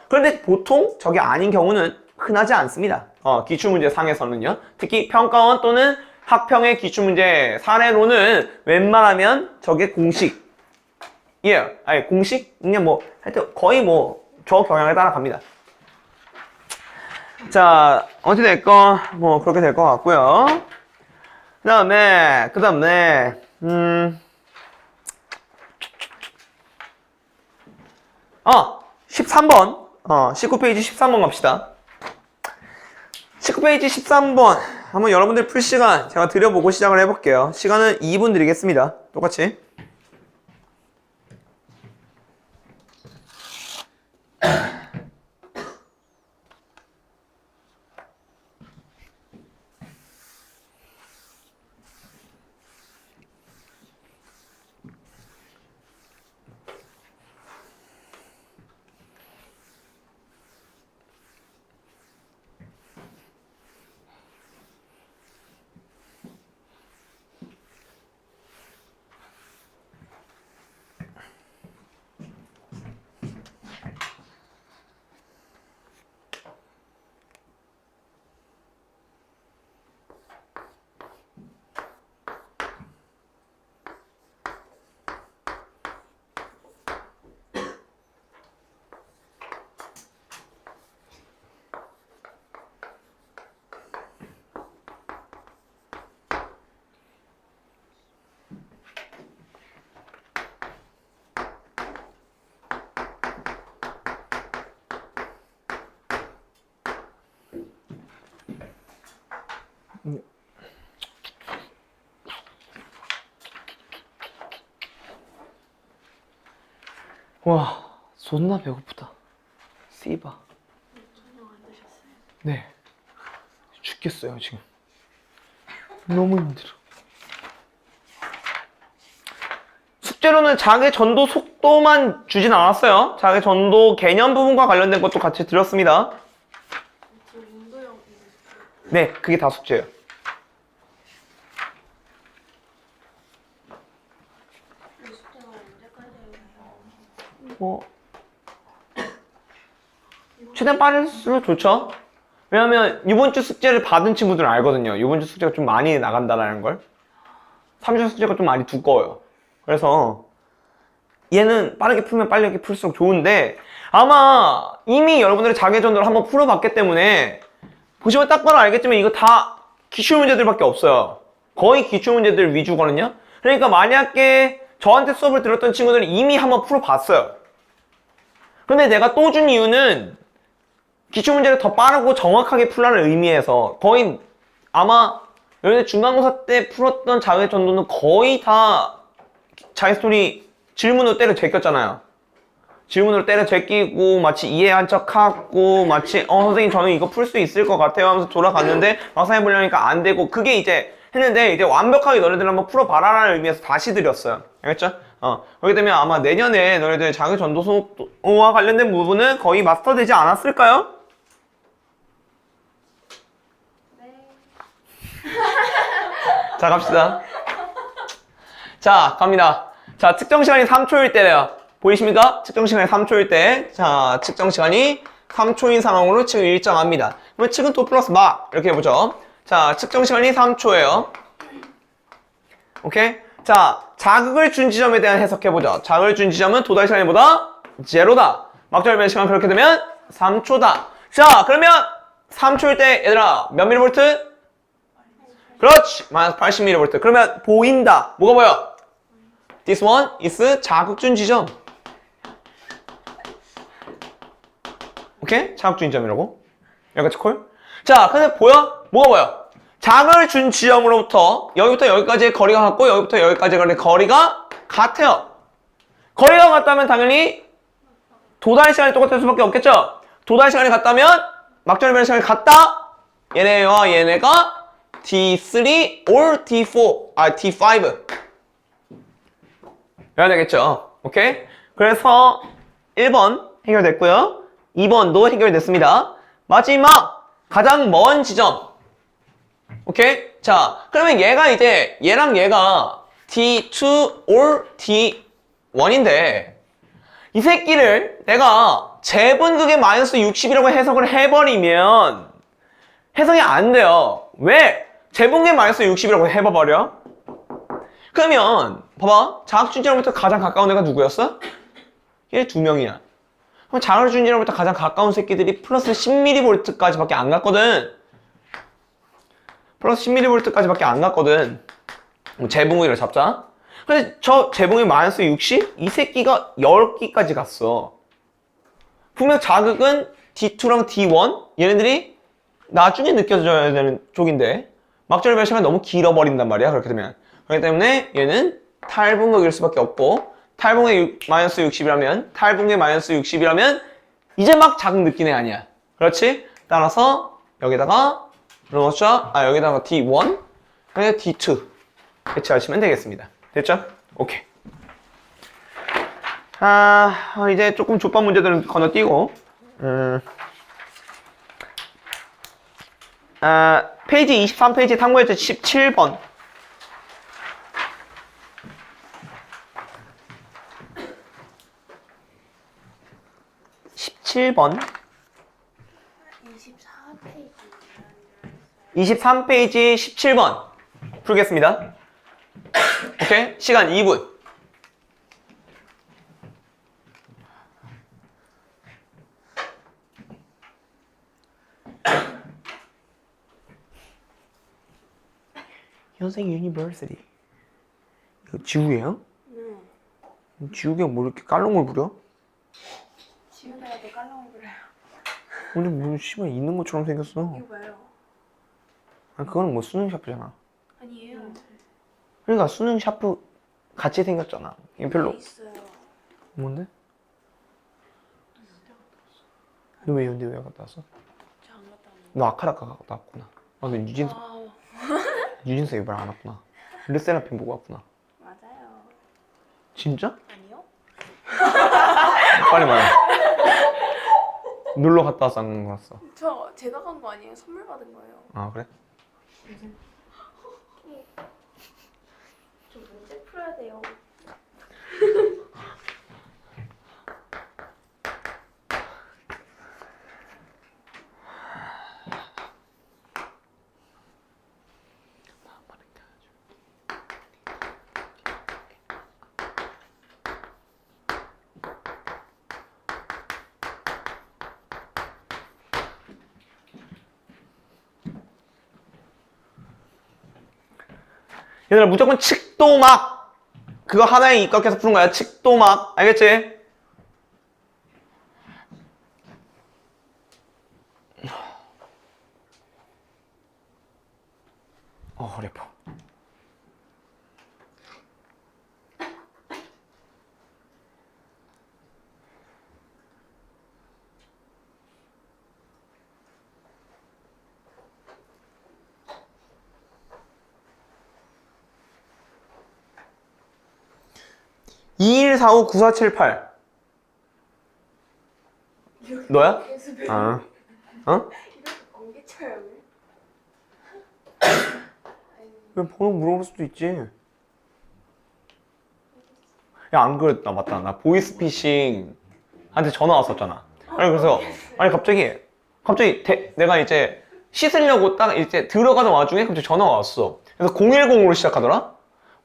그런데 보통 저게 아닌 경우는 흔하지 않습니다. 기출문제 상에서는요. 특히 평가원 또는 학평의 기출문제 사례로는 웬만하면 저게 공식. 아니 공식? 그냥 뭐 하여튼 거의 뭐 저 경향에 따라 갑니다. 자, 어찌 됐건 뭐 그렇게 될 것 같고요. 그 다음에 13번 19페이지 13번 갑시다. 19페이지 13번 한번 여러분들 풀 시간 제가 드려보고 시작을 해볼게요. 시간은 2분 드리겠습니다. 똑같이. 와, 존나 배고프다. 씨바. 저녁 안 드셨어요? 네. 죽겠어요, 지금. 너무 힘들어. 숙제로는 자개 전도 속도만 주진 않았어요. 자개 전도 개념 부분과 관련된 것도 같이 드렸습니다. 저 운도형 네, 그게 다 숙제예요. 숙제가 언제까지 해요? 뭐 최대한 빠를수록 좋죠. 왜냐면 이번 주 숙제를 받은 친구들은 알거든요. 이번 주 숙제가 좀 많이 나간다라는 걸. 3주 숙제가 좀 많이 두꺼워요. 그래서 얘는 빠르게 풀면 빠르게 풀수록 좋은데 아마 이미 여러분들이 자기전도를 한번 풀어봤기 때문에 보시면 딱 봐도 알겠지만 이거 다 기출문제들밖에 없어요. 거의 기출문제들 위주거든요. 그러니까 만약에 저한테 수업을 들었던 친구들은 이미 한번 풀어봤어요. 근데 내가 또 준 이유는 기출문제를 더 빠르고 정확하게 풀라는 의미에서 거의 아마 여러분들 중간고사 때 풀었던 자기전도는 거의 다 자기스토리 질문으로 때려 제꼈잖아요. 질문으로 때려 제끼고 마치 이해한 척하고 마치 선생님 저는 이거 풀 수 있을 것 같아요 하면서 돌아갔는데 막상 해보려니까 안 되고 그게 이제 했는데 이제 완벽하게 너네들 한번 풀어봐라라는 의미에서 다시 드렸어요. 알겠죠? 그렇게 되면 아마 내년에 너네들 자기 전도서와 관련된 부분은 거의 마스터되지 않았을까요? 네. 자, 갑시다. 자, 갑니다. 자, 측정 시간이 3초일 때래요. 보이십니까? 측정 시간이 3초일 때. 자, 측정 시간이 3초인 상황으로 측을 일정합니다. 그러면 측은 또 플러스 막 이렇게 해보죠. 자, 측정 시간이 3초예요. 오케이? 자, 자극을 준 지점에 대한 해석해보죠. 자극을 준 지점은 도달 시간이 뭐다? 제로다. 막절변 시간 그렇게 되면 3초다. 자, 그러면 3초일 때 얘들아 몇 밀리볼트? 그렇지. 마이너스 80mV. 그러면 보인다. 뭐가 보여? This one is 자극준 지점. 오케이? 자극준 지점이라고. 여기까지 콜? 자, 근데 보여? 뭐가 보여? 자극을 준 지점으로부터 여기부터 여기까지의 거리가 같고 여기부터 여기까지의 거리가 같아요. 거리가 같다면 당연히 도달 시간이 똑같을 수밖에 없겠죠? 도달 시간이 같다면 막절변 시간이 같다? 얘네와 얘네가 T3 or T4, T5 해야 되겠죠. 오케이? 그래서 1번 해결됐고요. 2번도 해결됐습니다. 마지막 가장 먼 지점. 오케이? 자, 그러면 얘가 이제 얘랑 얘가 T2 or T1인데 이 새끼를 내가 제분극의 마이너스 60이라고 해석을 해버리면 해석이 안 돼요. 왜? 제분극의 마이너스 60이라고 해봐버려? 그러면 봐봐. 자극준지로부터 가장 가까운 애가 누구였어? 얘 2명이야. 그럼 자극준지로부터 가장 가까운 새끼들이 플러스 10mV까지밖에 안 갔거든. 플러스 10mV까지밖에 안 갔거든. 제붕이를 잡자. 근데 저 제붕이 마이너스 60? 이 새끼가 10기까지 갔어. 분명 자극은 D2랑 D1? 얘네들이 나중에 느껴져야 되는 쪽인데 막절변 시간이 너무 길어버린단 말이야. 그렇게 되면. 그렇기 때문에 얘는 탈분극일 수밖에 없고 탈분의 마이너스 60이라면 탈분의 마이너스 60이라면 이제 막 자극 느끼는 애 아니야. 그렇지? 따라서 여기다가 넣었죠? 여기다가 D1 여기다 D2 배치하시면 되겠습니다. 됐죠? 오케이. 이제 조금 족밥 문제들은 건너뛰고 페이지 23페이지 탐구해제 17번 17번 23페이지 17번 풀겠습니다. 오케이? 시간 2분. 현생 유니버시티. 이거 지우개요? 네. 지우개가 뭐 이렇게 깔롱을 부려? 지우다가 또 깔랑을 그래요. 근데 뭐 씨발 있는 것처럼 생겼어. 이거 봐요. 그거는 뭐 수능 샤프잖아. 아니에요. 그러니까 수능 샤프 같이 생겼잖아. 이게 별로. 있어요. 뭔데? 너 왜 연대 왜 갔다 왔어? 저 안 갔다 왔는데. 너 아카라카 갔다 왔구나. 근데 유진스 이발 안 왔구나. 르세라핌 보고 왔구나. 맞아요. 진짜? 아니요? 빨리 말해. 놀러 갔다 왔어, 안 갔어? 제가 간 거 아니에요. 선물 받은 거예요. 아, 그래? 좀 문제 풀어야 돼요. 얘들아 무조건 칙도막 그거 하나에 입각해서 푸는 거야. 칙도막 알겠지? 허리 아파. 21459478 너야? 계속 아, 어? 이렇게 공개쳐요 왜? 왜 번호 물어볼 수도 있지. 야, 안 그랬다. 맞다. 나 보이스피싱 한테 전화 왔었잖아. 아니, 그래서, 아니, 갑자기 내가 이제 씻으려고 딱 이제 들어가던 와중에 갑자기 전화가 왔어. 그래서 010으로 시작하더라?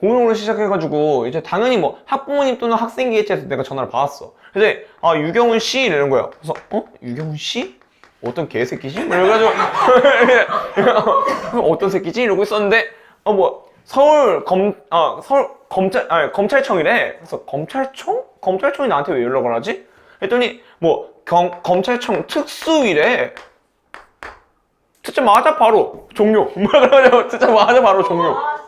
010으로 시작해가지고, 이제 당연히 뭐 학부모님 또는 학생기획처에서 내가 전화를 받았어. 그래서, 아, 유경훈 씨? 이러는 거야. 그래서, 유경훈 씨? 어떤 개새끼지? 이래가지고, 어떤 새끼지? 이러고 있었는데, 서울 검찰청이래. 그래서 검찰청? 검찰청이 나한테 왜 연락을 하지? 했더니 검찰청 특수위래. 듣자마자 바로 종료. 뭐라 그러냐고 듣자마자 바로 종료. 아 쌤,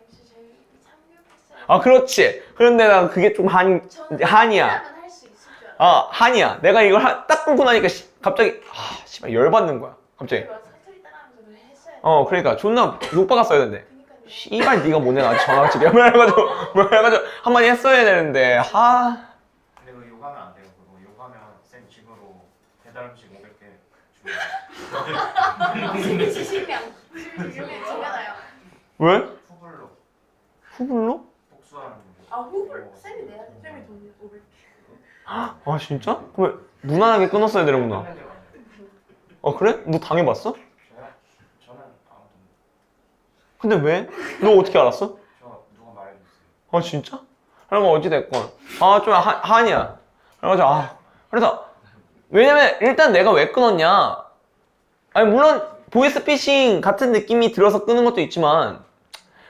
진짜 참교육했어요. 아, 그렇지. 그런데 난 그게 좀 한이야. 할수 있을 줄 알아. 아, 한이야. 내가 이걸 딱 끊고 나니까 갑자기 씨발 열받는 거야. 갑자기. 사투리 따라하면서 그래 했어요. 그러니까 존나 욕박았어야 되는데. 그러니까요. 씨발 네가 뭐냐 나한테 전화하지. 그래가지고 한마디 했어야 되는데. 근데 그거 욕하면 안 돼요. 그거 욕하면 쌤 집으로 배달 음식 500개 주문해요. 무슨 지식량 중요하나요? 왜? 후불로 후불로? 복수하는 거. 아 후불 쌤이 내야 돼. 쌤이 돈 500. 아, 진짜? 그럼 무난하게 끊었어야 되는구나. 그래? 너 당해봤어? 저는 아무도 근데 왜? 너 어떻게 알았어? 저 누가 말해줬어요. 아, 진짜? 그럼 어찌됐건. 좀 한이야. 그래서 왜냐면 일단 내가 왜 끊었냐. 아니, 물론 보이스피싱 같은 느낌이 들어서 끊은 것도 있지만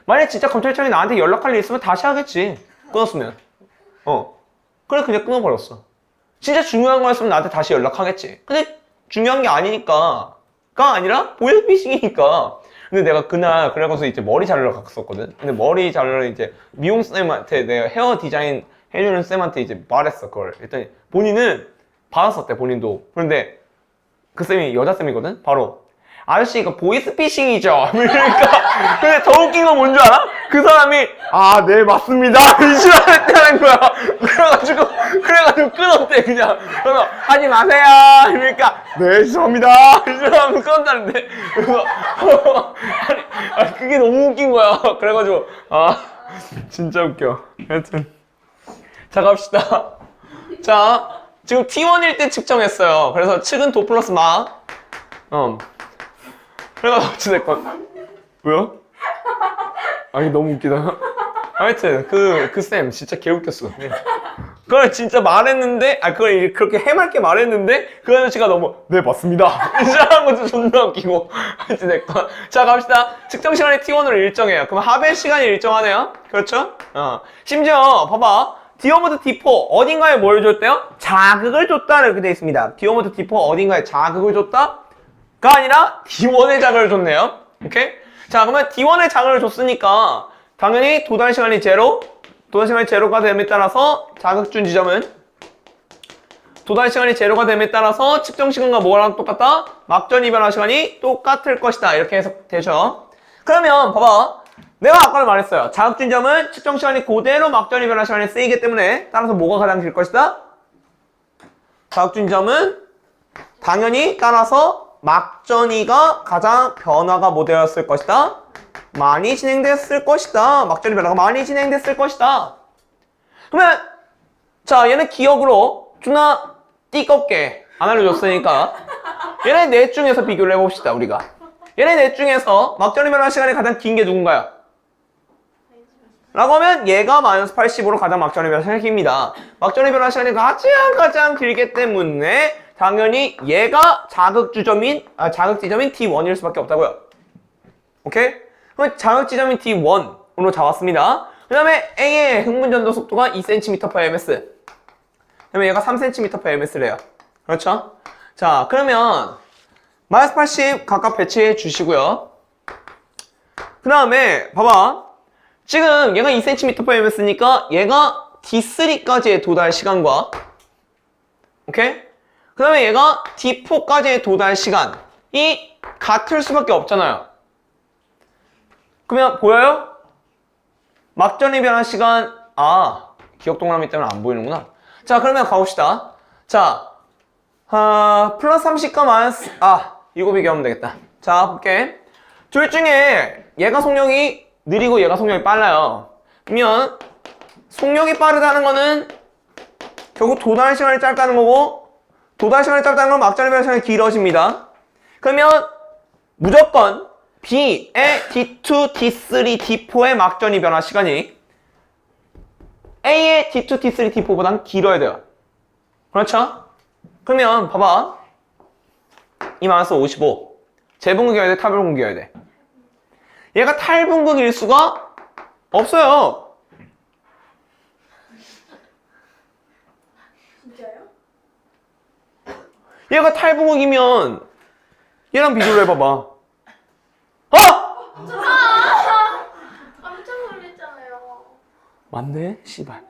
만약 진짜 검찰청이 나한테 연락할 일 있으면 다시 하겠지. 끊었으면. 그래, 그냥 끊어버렸어. 진짜 중요한 거였으면 나한테 다시 연락하겠지. 근데 중요한 게 아니니까. 가 아니라 보이스피싱이니까. 근데 내가 그날 그래가지고 이제 머리 자르러 갔었거든. 근데 머리 자르러 이제 미용쌤한테 내가 헤어 디자인 해주는 쌤한테 이제 말했어, 그걸. 일단 본인은 받았었대, 본인도. 그런데 그 쌤이 여자쌤이거든? 바로. 아저씨, 이거 보이스피싱이죠? 그러니까. 근데 더 웃긴 건 뭔 줄 알아? 그 사람이, 네, 맞습니다. 이시라는 거야. 그래가지고 끊었대, 그냥. 그래서, 하지 마세요. 그러니까, 네, 죄송합니다. 이시라면서 끊었다는데. 그래서, 아니, 그게 너무 웃긴 거야. 그래가지고, 진짜 웃겨. 하여튼. 자, 갑시다. 자, 지금 T1일 때 측정했어요. 그래서 측은 도 플러스 마. 그래가지고 어찌됐건. 왜요? 아니, 너무 웃기다. 하여튼, 그 쌤 진짜 개웃겼어. 그걸 진짜 말했는데, 그걸 그렇게 해맑게 말했는데, 그 아저씨가 너무, 네, 맞습니다. 이상한 것도 존나 웃기고. 어찌됐건. 자, 갑시다. 측정 시간이 T1으로 일정해요. 그럼 하벨 시간이 일정하네요. 그렇죠? 심지어, 봐봐. 디오모드 D4 어딘가에 뭘 줬대요? 자극을 줬다 이렇게 되어 있습니다. 디오모드 D4 어딘가에 자극을 줬다? 가 아니라 D1의 자극을 줬네요. 오케이? 자, 그러면 D1의 자극을 줬으니까 당연히 도달 시간이 제로, 도달 시간이 제로가 됨에 따라서 자극 준 지점은 도달 시간이 제로가 됨에 따라서 측정 시간과 뭐랑 똑같다? 막전 이변화 시간이 똑같을 것이다. 이렇게 해석되죠. 그러면 봐봐. 내가 아까 말했어요. 자극 준 점은 측정 시간이 그대로 막전 이변화 시간에 쓰이기 때문에 따라서 뭐가 가장 길 것이다? 자극 준 점은 당연히 따라서 막전이가 가장 변화가 뭐 되었을 것이다? 많이 진행됐을 것이다. 막전이 변화가 많이 진행됐을 것이다. 그러면 자, 얘는 기억으로 존나 띠껍게 안 알려줬으니까 얘네 넷 중에서 비교를 해봅시다. 우리가 얘네 넷 중에서 막전이 변화 시간이 가장 긴 게 누군가요? 라고 하면 얘가 마이너스 80으로 가장 막전이 변화 시간이 깁니다. 막전이 변화 시간이 가장 길기 때문에 당연히 얘가 자극 지점인 T1일 수밖에 없다고요. 오케이? 그럼 자극 지점인 T1으로 잡았습니다. 그 다음에 A의 흥분 전도 속도가 2cm/ms. 그 다음에 얘가 3cm/ms래요. 그렇죠? 자, 그러면 마이너스 80 각각 배치해 주시고요. 그 다음에 봐봐. 지금 얘가 2cm/ms니까 얘가 D3까지의 도달 시간과 오케이? 그 다음에 얘가 D4까지의 도달 시간이 같을 수밖에 없잖아요. 그러면 보여요? 막전이 변화 시간 기억 동그라미 때문에 안 보이는구나. 자, 그러면 가봅시다. 자, 플러스 30과 마이너스, 이거 비교하면 되겠다. 자, 볼게. 둘 중에 얘가 속력이 느리고 얘가 속력이 빨라요. 그러면 속력이 빠르다는 거는 결국 도달 시간이 짧다는 거고, 도달 시간이 짧다는 건 막전의 변화 시간이 길어집니다. 그러면 무조건 B의 D2, D3, D4의 막전이 변화 시간이 A의 D2, D3, D4보다는 길어야 돼요. 그렇죠? 그러면 봐봐. 이 마이너스 55. 재분극이어야 돼, 탈분극이어야 돼. 얘가 탈분극일 수가 없어요. 진짜요? 얘가 탈분극이면 얘랑 비교를 해봐봐. 깜짝 놀랐잖아요. 맞네? 씨발.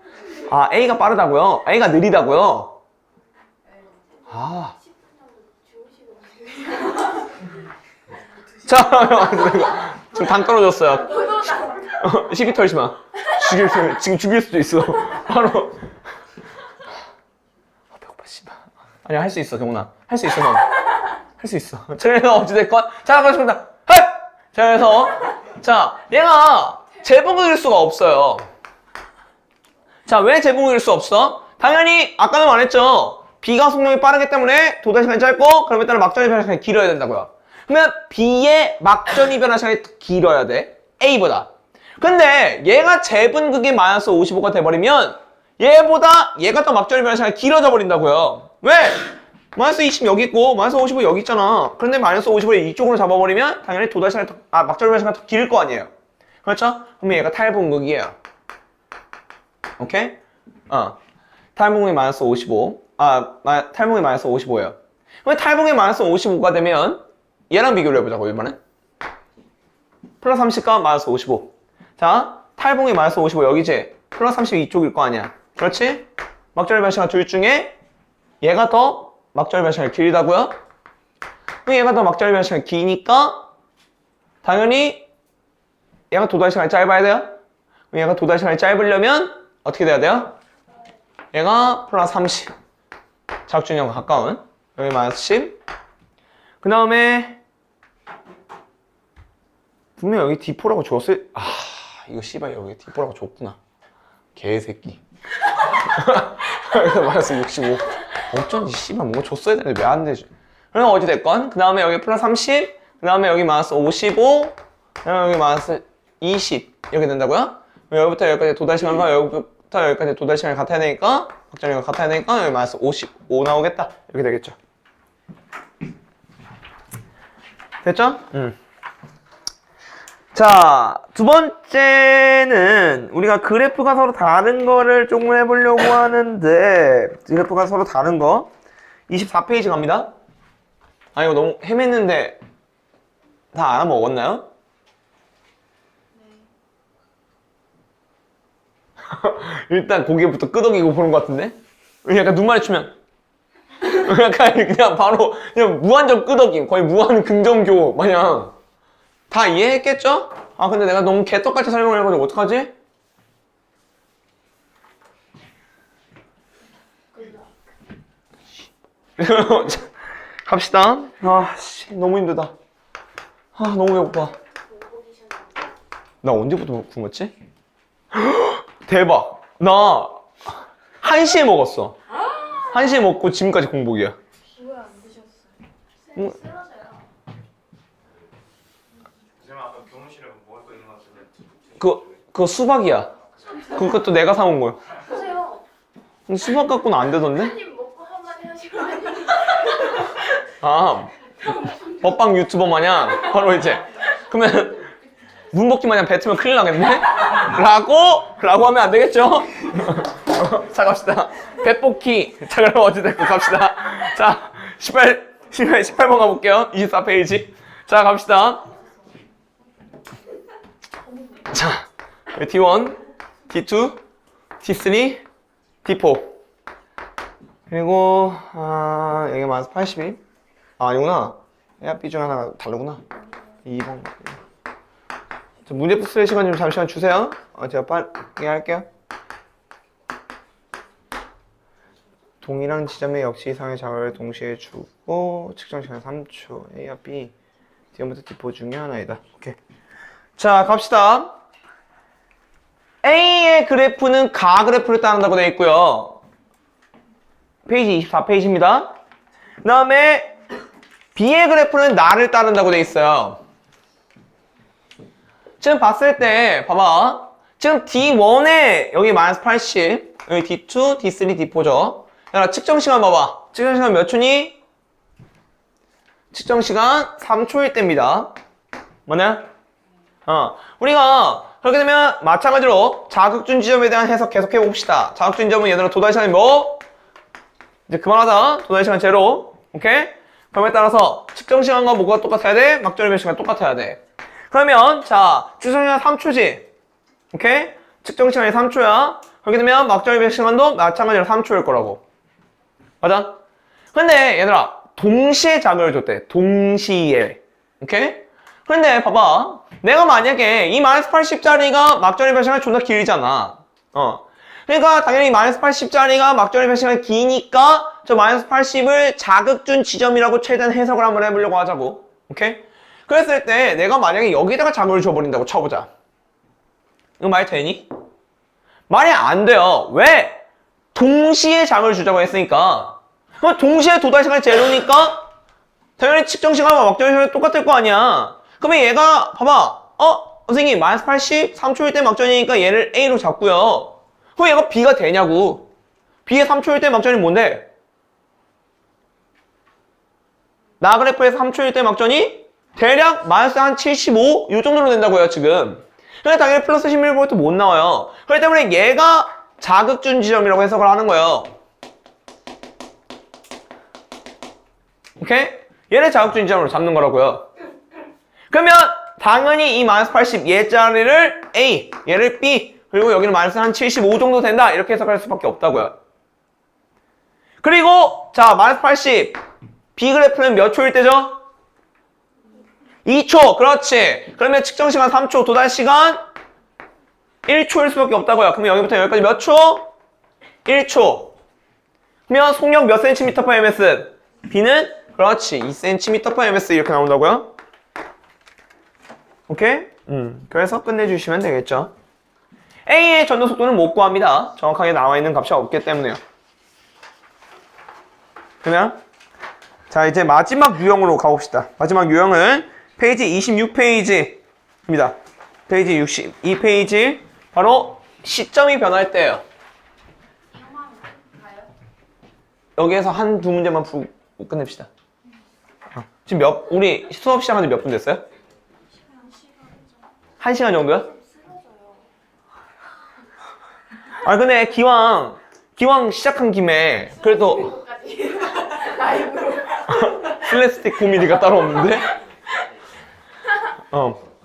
A가 빠르다고요? A가 느리다고요? 10분 정도 주무시고. 자, 지금 당 떨어졌어요. 12 털지 마. 지금 죽일 수도 있어. 바로. 배고파, 씨발. 아니야, 할 수 있어, 경훈아. 할 수 있어, 넌. 할 수 있어. 그래서 어찌됐건. 자, 가겠습니다. 자, 그래서. 자, 얘가 재분극일 수가 없어요. 자, 왜 재분극일 수 없어? 당연히, 아까도 말했죠. B가 속력이 빠르기 때문에 도달 시간이 짧고, 그러면 따라 막전이 변화 시간이 길어야 된다고요. 그러면 B의 막전이 변화 시간이 길어야 돼. A보다. 근데 얘가 재분극이 마이너스 55가 돼버리면 얘가 더 막전이 변화 시간이 길어져 버린다고요. 왜? 마이너스 20 여기 있고 마이너스 55 여기 있잖아. 그런데 마이너스 55를 이쪽으로 잡아버리면 당연히 도달 시간이 막전이 변화 시간이 더 길 거 아니에요. 그렇죠? 그러면 얘가 탈분극이에요. 오케이? 탈분극이 마이너스 55. 탈분극이 마이너스 55예요. 그럼 탈분극이 마이너스 55가 되면 얘랑 비교를 해보자고, 이번에. 플러스 30과 마이너스 55. 자, 탈분극이 마이너스 55 여기지? 플러스 30 이쪽일 거 아니야. 그렇지? 막전의 변시간 둘 중에 얘가 더 막전의 변시간이 길다고요? 그럼 얘가 더 막전의 변시간이 기니까 당연히 얘가 도달 시간이 짧아야 돼요? 그럼 얘가 도달 시간이 짧으려면 어떻게 돼야 돼요? 얘가 플러스 30. 작준형과 가까운. 여기 마이너스 10. 그 다음에 분명 여기 D4라고 줬을 이거 씨발 여기 D4라고 줬구나. 개새끼. 그래서 마이너스 65. 어쩐지 씨발 뭔가 줬어야 되는데 왜 안 되지? 그럼 어찌됐건 그 다음에 여기 플러스 30. 그 다음에 여기 마이너스 55. 그 다음에 여기 마이너스 20 이렇게 된다고요? 여기부터 여기까지 도달 시간과 여기부터 여기까지 도달 시간이 같아야 되니까 확장량이 같아야 되니까 여기 마이너스 55 나오겠다. 이렇게 되겠죠. 됐죠? 자, 두 번째는 우리가 그래프가 서로 다른 거를 조금 해보려고 하는데 그래프가 서로 다른 거 24페이지 갑니다. 이거 너무 헤맸는데 다 알아먹었나요? 일단 고개부터 끄덕이고 보는 것 같은데? 약간 눈 마주치면 약간 그냥 바로 그냥 무한정 끄덕임, 거의 무한 긍정교 마냥 다 이해했겠죠? 근데 내가 너무 개떡같이 설명을 해가지고 어떡하지? 갑시다. 너무 힘들다. 너무 배고파. 나 언제부터 굶었지? 대박. 나 1시에 먹었어. 1시에 먹고 지금까지 공복이야. 왜 안 드셨어요? 응. 쓰러져요. 쌤 아까 교무실에 먹을 거 있는 거 같은데. 그거 수박이야. 그것도 내가 사온 거야. 보세요. 근데 수박 갖고는 안 되던데? 선생님 먹고 한마디 하시고 먹방 유튜버 마냥 바로 이제 그러면 문복기 마냥 뱉으면 큰일 나겠네? 라고 하면 안 되겠죠? 자, 갑시다. 뱃뽑기. 자, 그럼 어찌됐건 갑시다. 자, 18번 가볼게요. 24페이지. 자, 갑시다. 자, D1, D2, D3, D4. 그리고, 여기 마이너스 82. 아니구나. A, B 중 하나가 다르구나. 2번. 자, 문제 풀 시간 좀 잠시만 주세요. 제가 빠르게 할게요. 동일한 지점에 역시 이상의 자극을 동시에 주고 측정 시간 3초. A와 B. 지금부터 디포 중에 하나이다. 오케이. 자, 갑시다. A의 그래프는 가 그래프를 따른다고 되어 있고요. 페이지 24페이지입니다. 그 다음에 B의 그래프는 나를 따른다고 되어 있어요. 지금 봤을 때 봐봐. 지금 D1에 여기 마이너스 80, 여기 D2, D3, D4죠. 야, 측정 시간 봐봐. 측정 시간 몇 초니? 측정 시간 3초일 때입니다. 뭐냐? 우리가 그렇게 되면 마찬가지로 자극준 지점에 대한 해석 계속해 봅시다. 자극준 지점은 얘들아 도달 시간이 뭐? 이제 그만하자. 도달 시간 제로. 오케이? 그럼에 따라서 측정 시간과 뭐가 똑같아야 돼? 막절의 시간 똑같아야 돼. 그러면 자, 측정 시간 3초지. 오케이? 측정 시간이 3초야. 그렇게 되면 막절의 시간도 마찬가지로 3초일 거라고. 맞아? 근데 얘들아 동시에 자극을 줬대. 동시에. 오케이? 근데 봐봐. 내가 만약에 이 마이너스 80짜리가 막절의 시간이 존나 길잖아. 그러니까 당연히 마이너스 80짜리가 막절의 시간이 기니까 저 마이너스 80을 자극준 지점이라고 최대한 해석을 한번 해보려고 하자고. 오케이? 그랬을 때 내가 만약에 여기다가 자극을 줘버린다고 쳐보자. 이거 말이 되니? 말이 안 돼요. 왜? 동시에 자극을 주자고 했으니까. 그럼 동시에 도달 시간이 제로니까 당연히 측정 시간과 막절 시간이 똑같을 거 아니야. 그러면 얘가 봐봐. 선생님 마이너스 80 3초일 때 막전이니까 얘를 A로 잡고요. 그럼 얘가 B가 되냐고. B의 3초일 때 막전이 뭔데? 나 그래프에서 3초일 때 막전이 대략 마이너스 한 75 이 정도로 된다고요 지금. 그래서 당연히 플러스 11V 못 나와요. 그렇기 때문에 얘가 자극준 지점이라고 해석을 하는 거예요. 오케이? 얘를 자극준 지점으로 잡는 거라고요. 그러면 당연히 이 마이너스 80 얘짜리를 A, 얘를 B, 그리고 여기는 마이너스 한 75 정도 된다 이렇게 해석할 수밖에 없다고요. 그리고 자 마이너스 80 B 그래프는 몇 초일 때죠? 2초. 그렇지. 그러면 측정 시간 3초, 도달 시간 1초일 수밖에 없다고요. 그러면 여기부터 여기까지 몇 초? 1초. 그러면 속력 몇 cm per ms? B는 그렇지 2cm per ms 이렇게 나온다고요. 오케이? 그래서 끝내주시면 되겠죠. A의 전도 속도는 못 구합니다. 정확하게 나와 있는 값이 없기 때문에요. 그러면 자 이제 마지막 유형으로 가봅시다. 마지막 유형은 페이지 26페이지입니다. 페이지 62페이지 바로 시점이 변할 때예요. 이거만 가요? 여기에서 한두 문제만 풀고 끝냅시다. 지금 우리 수업 시작한 지 몇 분 됐어요? 1시간 정도요? 아 근데 기왕 시작한 김에 그래도 플라스틱 고민이가 따로 없는데?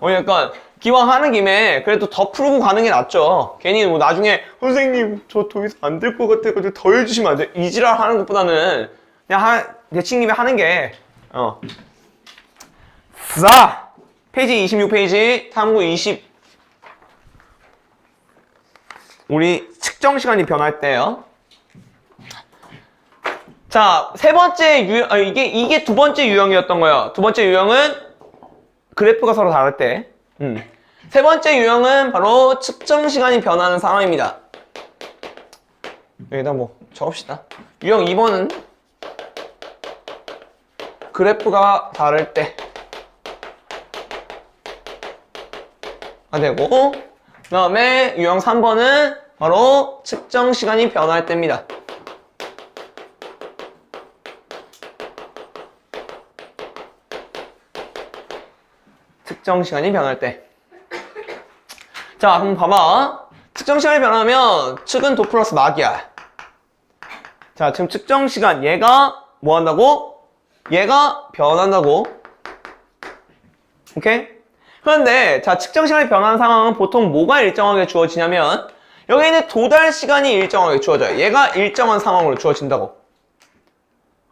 약간 기왕 하는 김에 그래도 더 풀고 가는 게 낫죠. 괜히 뭐 나중에 선생님 저 더 이상 안 될 것 같아가지고 더 해주시면 안 돼. 이 지랄 하는 것보다는 그냥 대칭님이 하는 게 자 페이지 26페이지 탐구 20 우리 측정 시간이 변할 때요. 자, 세 번째 이게 두 번째 유형이었던 거예요. 두 번째 유형은 그래프가 서로 다를 때. 세 번째 유형은 바로 측정 시간이 변하는 상황입니다. 여기다 뭐 적읍시다. 유형 2번은 그래프가 다를 때가 되고, 그 다음에 유형 3번은 바로 측정 시간이 변할 때입니다. 측정 시간이 변할 때. 자, 그럼 봐봐. 측정 시간이 변하면 측은 도 플러스 막이야. 자, 지금 측정 시간 얘가 뭐 한다고? 얘가 변한다고. 오케이? 그런데 자, 측정 시간이 변하는 상황은 보통 뭐가 일정하게 주어지냐면 여기는 도달 시간이 일정하게 주어져요. 얘가 일정한 상황으로 주어진다고.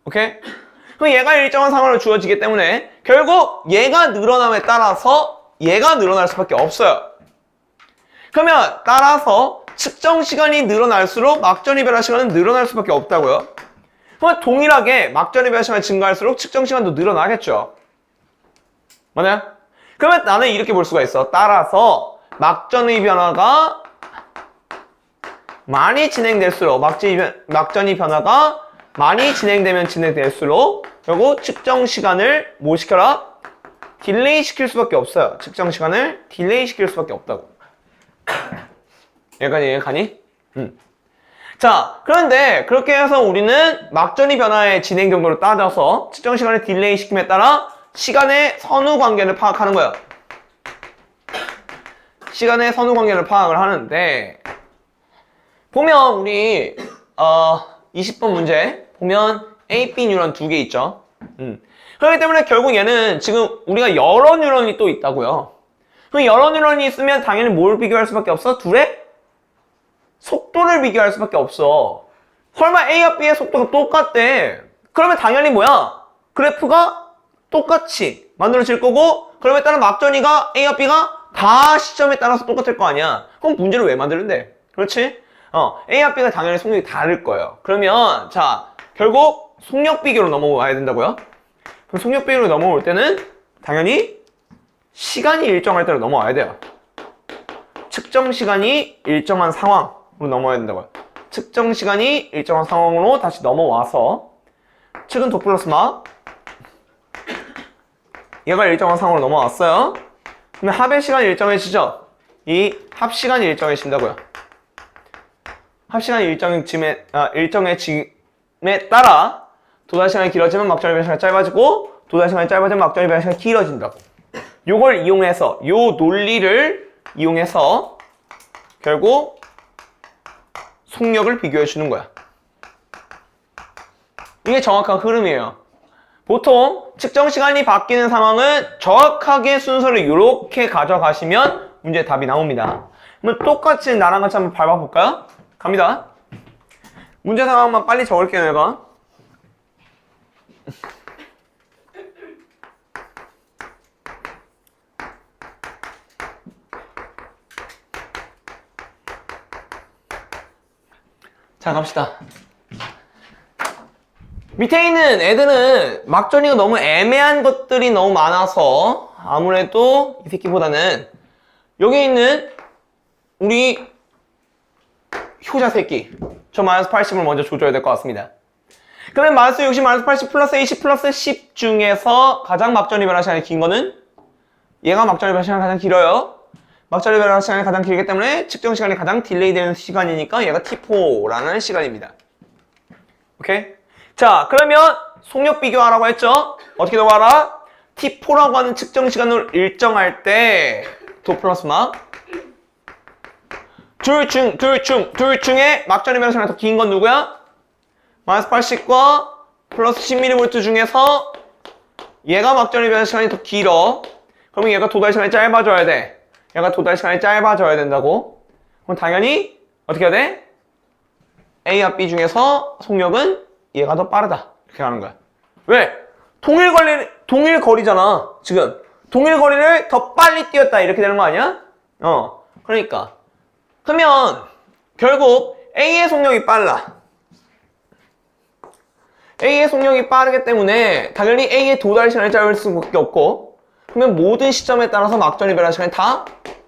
오케이? 그럼 얘가 일정한 상황으로 주어지기 때문에 결국 얘가 늘어남에 따라서 얘가 늘어날 수밖에 없어요. 그러면 따라서 측정 시간이 늘어날수록 막전이 변화 시간은 늘어날 수밖에 없다고요. 그럼 동일하게 막전의 변화 시간이 증가할수록 측정 시간도 늘어나겠죠. 맞아요? 그러면 나는 이렇게 볼 수가 있어. 따라서 막전의 변화가 많이 진행될수록 막전의 변화가 많이 진행되면 진행될수록 결국 측정 시간을 뭐 시켜라? 딜레이 시킬 수밖에 없어요. 측정 시간을 딜레이 시킬 수밖에 없다고. 여기까지 이해가니? 자, 그런데 그렇게 해서 우리는 막전의 변화의 진행 정도를 따져서 측정 시간을 딜레이 시킴에 따라 시간의 선후 관계를 파악하는 거예요. 시간의 선후 관계를 파악을 하는데 보면 우리 20번 문제 보면 A, B 뉴런 두 개 있죠. 그렇기 때문에 결국 얘는 지금 우리가 여러 뉴런이 또 있다고요. 그럼 여러 뉴런이 있으면 당연히 뭘 비교할 수밖에 없어? 둘의 속도를 비교할 수밖에 없어. 설마 A와 B의 속도가 똑같대. 그러면 당연히 뭐야? 그래프가 똑같이 만들어질 거고 그러면 따른 막전이가 A와 B가 다 시점에 따라서 똑같을 거 아니야. 그럼 문제를 왜 만드는데? 그렇지? A와 B가 당연히 속력이 다를 거예요. 그러면 자 결국 속력 비교로 넘어와야 된다고요? 그럼 속력 비교로 넘어올 때는 당연히 시간이 일정할 때로 넘어와야 돼요. 측정 시간이 일정한 상황으로 넘어야 된다고요. 측정 시간이 일정한 상황으로 다시 넘어와서 측은 도 플러스 막 얘가 일정한 상황으로 넘어왔어요. 그러면 합의 시간이 일정해지죠? 이 합 시간이 일정해진다고요. 합 시간이 일정해짐에 따라 도달 시간이 길어지면 막전의 변화 시간이 짧아지고 도달 시간이 짧아지면 막전의 변화 시간이 길어진다고. 요걸 이용해서 요 논리를 이용해서 결국 속력을 비교해 주는 거야. 이게 정확한 흐름이에요. 보통 측정 시간이 바뀌는 상황은 정확하게 순서를 이렇게 가져가시면 문제의 답이 나옵니다. 그럼 똑같이 나랑 같이 한번 밟아볼까요? 갑니다. 문제 상황만 빨리 적을게요, 내가. 자, 갑시다. 밑에 있는 애들은 막전이가 너무 애매한 것들이 너무 많아서 아무래도 이 새끼보다는 여기 있는 우리 효자 새끼 저 마이너스 80을 먼저 줘줘야 될 것 같습니다. 그러면 마이너스 60, 마이너스 80 플러스 20 플러스 10 중에서 가장 막전이 변화 시간이 긴 거는 얘가 막전이 변화 시간이 가장 길어요. 막전이 변화 시간이 가장 길기 때문에 측정 시간이 가장 딜레이 되는 시간이니까 얘가 T4라는 시간입니다. 오케이? 자, 그러면 속력 비교하라고 했죠? 어떻게 넘어가라? T4라고 하는 측정 시간을 일정할 때 도 플러스 막 둘 중에 막전의 변화 시간이 더 긴 건 누구야? 마이너스 80과 플러스 10mV 중에서 얘가 막전의 변화 시간이 더 길어. 그러면 얘가 도달 시간이 짧아져야 돼. 얘가 도달 시간이 짧아져야 된다고. 그럼 당연히 어떻게 해야 돼? A와 B 중에서 속력은 얘가 더 빠르다. 이렇게 하는 거야. 왜? 동일 거리잖아. 지금 동일 거리를 더 빨리 뛰었다 이렇게 되는 거 아니야? 그러니까 그러면 결국 A의 속력이 빨라. A의 속력이 빠르기 때문에 당연히 A의 도달 시간이 짧을 수밖에 없고 그러면 모든 시점에 따라서 막전의 변화 시간이 다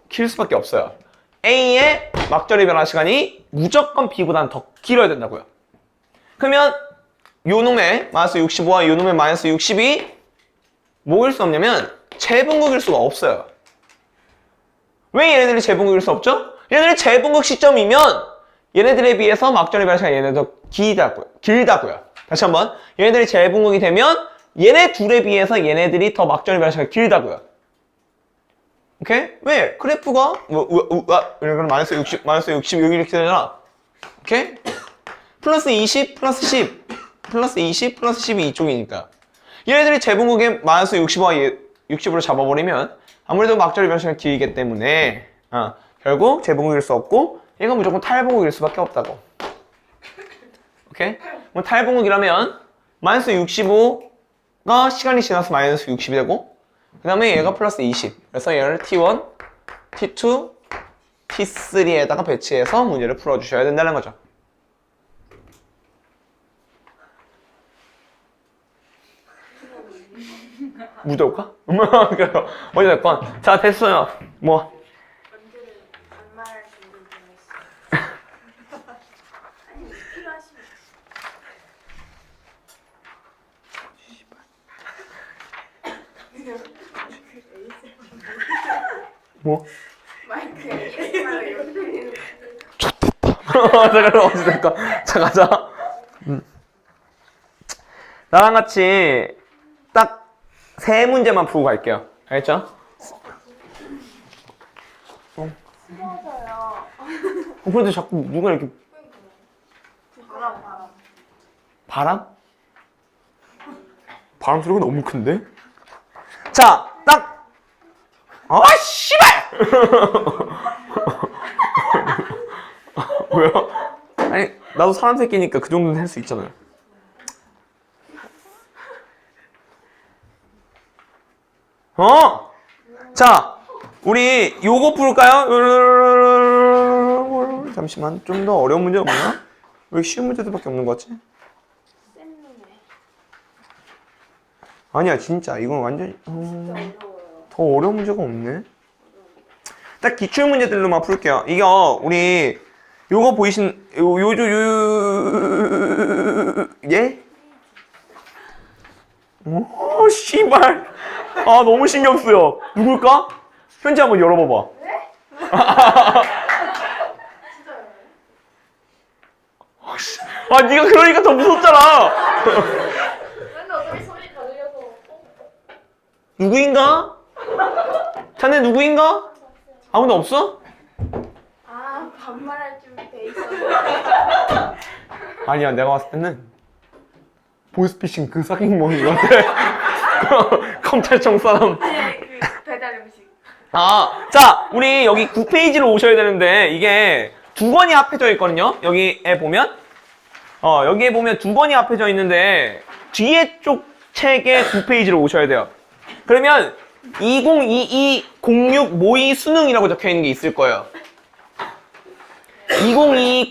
길 수밖에 없어요. A의 막전의 변화 시간이 무조건 B보다는 더 길어야 된다고요. 그러면 요 놈의 마이너스 65와 요 놈의 마이너스 60이 뭐일 수 없냐면 재분극일 수가 없어요. 왜 얘네들이 재분극일 수 없죠? 얘네들이 재분극 시점이면 얘네들에 비해서 막전의 변화 시간이 얘네들 더 길다고요. 다시 한번 얘네들이 재분극이 되면 얘네 둘에 비해서 얘네들이 더 막전의 변화 시간이 길다고요. 오케이? 왜? 그래프가 이런 마이너스 60, 마이너스 60 여기 이렇게 되잖아. 오케이? 플러스 20, 플러스 10, 플러스 20, 플러스 10이 이쪽이니까 얘네들이 재분극에 마이너스 65와 60으로 잡아버리면 아무래도 막전의 변화 시간이 길기 때문에 결국 재분극일 수 없고 얘가 무조건 탈분극일 수밖에 없다고. 오케이? 그럼 탈분극이라면 마이너스 65가 시간이 지나서 마이너스 60이 되고 그 다음에 얘가 플러스 20 그래서 얘를 T1, T2, T3에다가 배치해서 문제를 풀어주셔야 된다는 거죠. 묻어올까? 그래요. 어찌됐건 자 됐어요. 뭐 언제는 반말할 준비를 좀 했어. 아니 필요하시면. 뭐? 마이크 ASMR로 옆에 자 그럼 어찌됐건 자 가자. 나랑 같이 딱 세 문제만 풀고 갈게요. 알겠죠? 쓰러져요. 그런데 자꾸 누가 이렇게 바람. 바람? 바람 소리가 너무 큰데? 자, 딱! 아, 씨발! 뭐야? 아니, 나도 사람 새끼니까 그 정도는 할 수 있잖아요. 자, 우리 요거 풀까요? 잠시만, 좀 더 어려운 문제 없나? 왜 쉬운 문제들밖에 없는 것 같지? 아니야, 진짜 이건 완전히 더 어려운 문제가 없네. 딱 기출 문제들로만 풀게요. 이거 우리 요거 보이신 예? 오 씨발. 아 너무 신경 쓰여. 누굴까? 현지 한번 열어봐봐. 아 네가 그러니까 더 무섭잖아. 근데 어차피 소리 다 들려서. 누구인가? 자네 누구인가? 아무도 없어? 아 반말할 준비 돼 있었는데. 아니야, 내가 봤을 때는 보이스피싱 그 사기꾼인 것 같아. 검찰청 사람. 그 배달 음식. 아, 자, 우리 여기 9페이지로 오셔야 되는데 이게 두 권이 합해져 있거든요. 여기에 보면 여기에 보면 두 권이 합해져 있는데 뒤에 쪽 책의 9페이지로 오셔야 돼요. 그러면 2022-06 모의 수능이라고 적혀 있는 게 있을 거예요. 06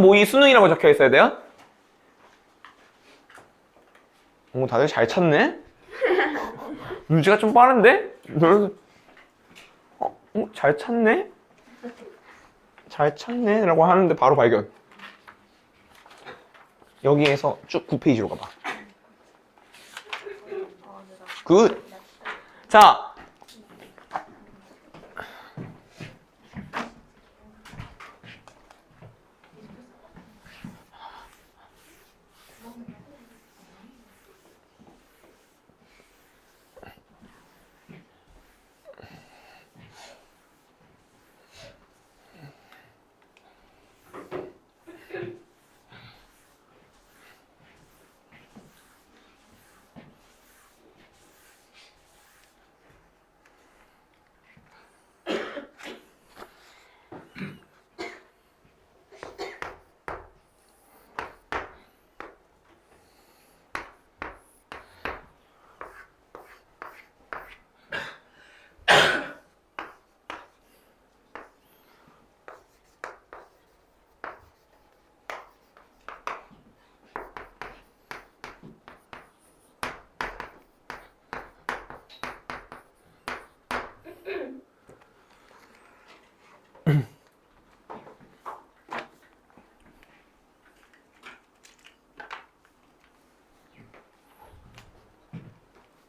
모의 수능이라고 적혀 있어야 돼요. 오, 다들 잘 찾네? 유지가 좀 빠른데? 잘 찾네? 잘 찾네? 라고 하는데 바로 발견. 여기에서 쭉 9페이지로 가봐. 굿! 자,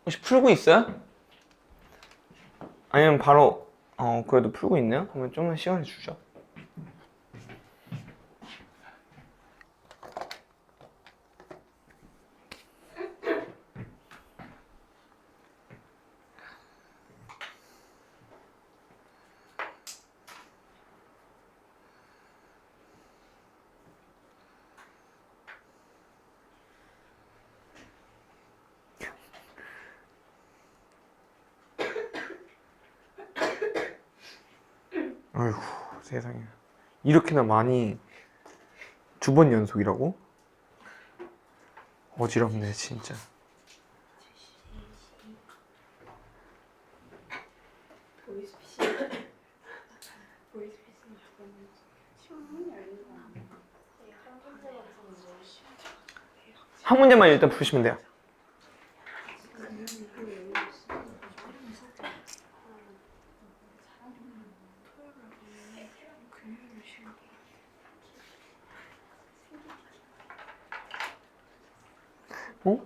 혹시 풀고 있어요? 아니면 바로 그래도 풀고 있네요? 그러면 좀만 시간을 주죠. 아이고 세상에, 이렇게나 많이 두 번 연속이라고? 어지럽네 진짜. 보이스피싱. 보이스피싱 잠깐만. 시험문이 아닌 거 아니야? 한 문제만 일단 푸시면 돼요. 어?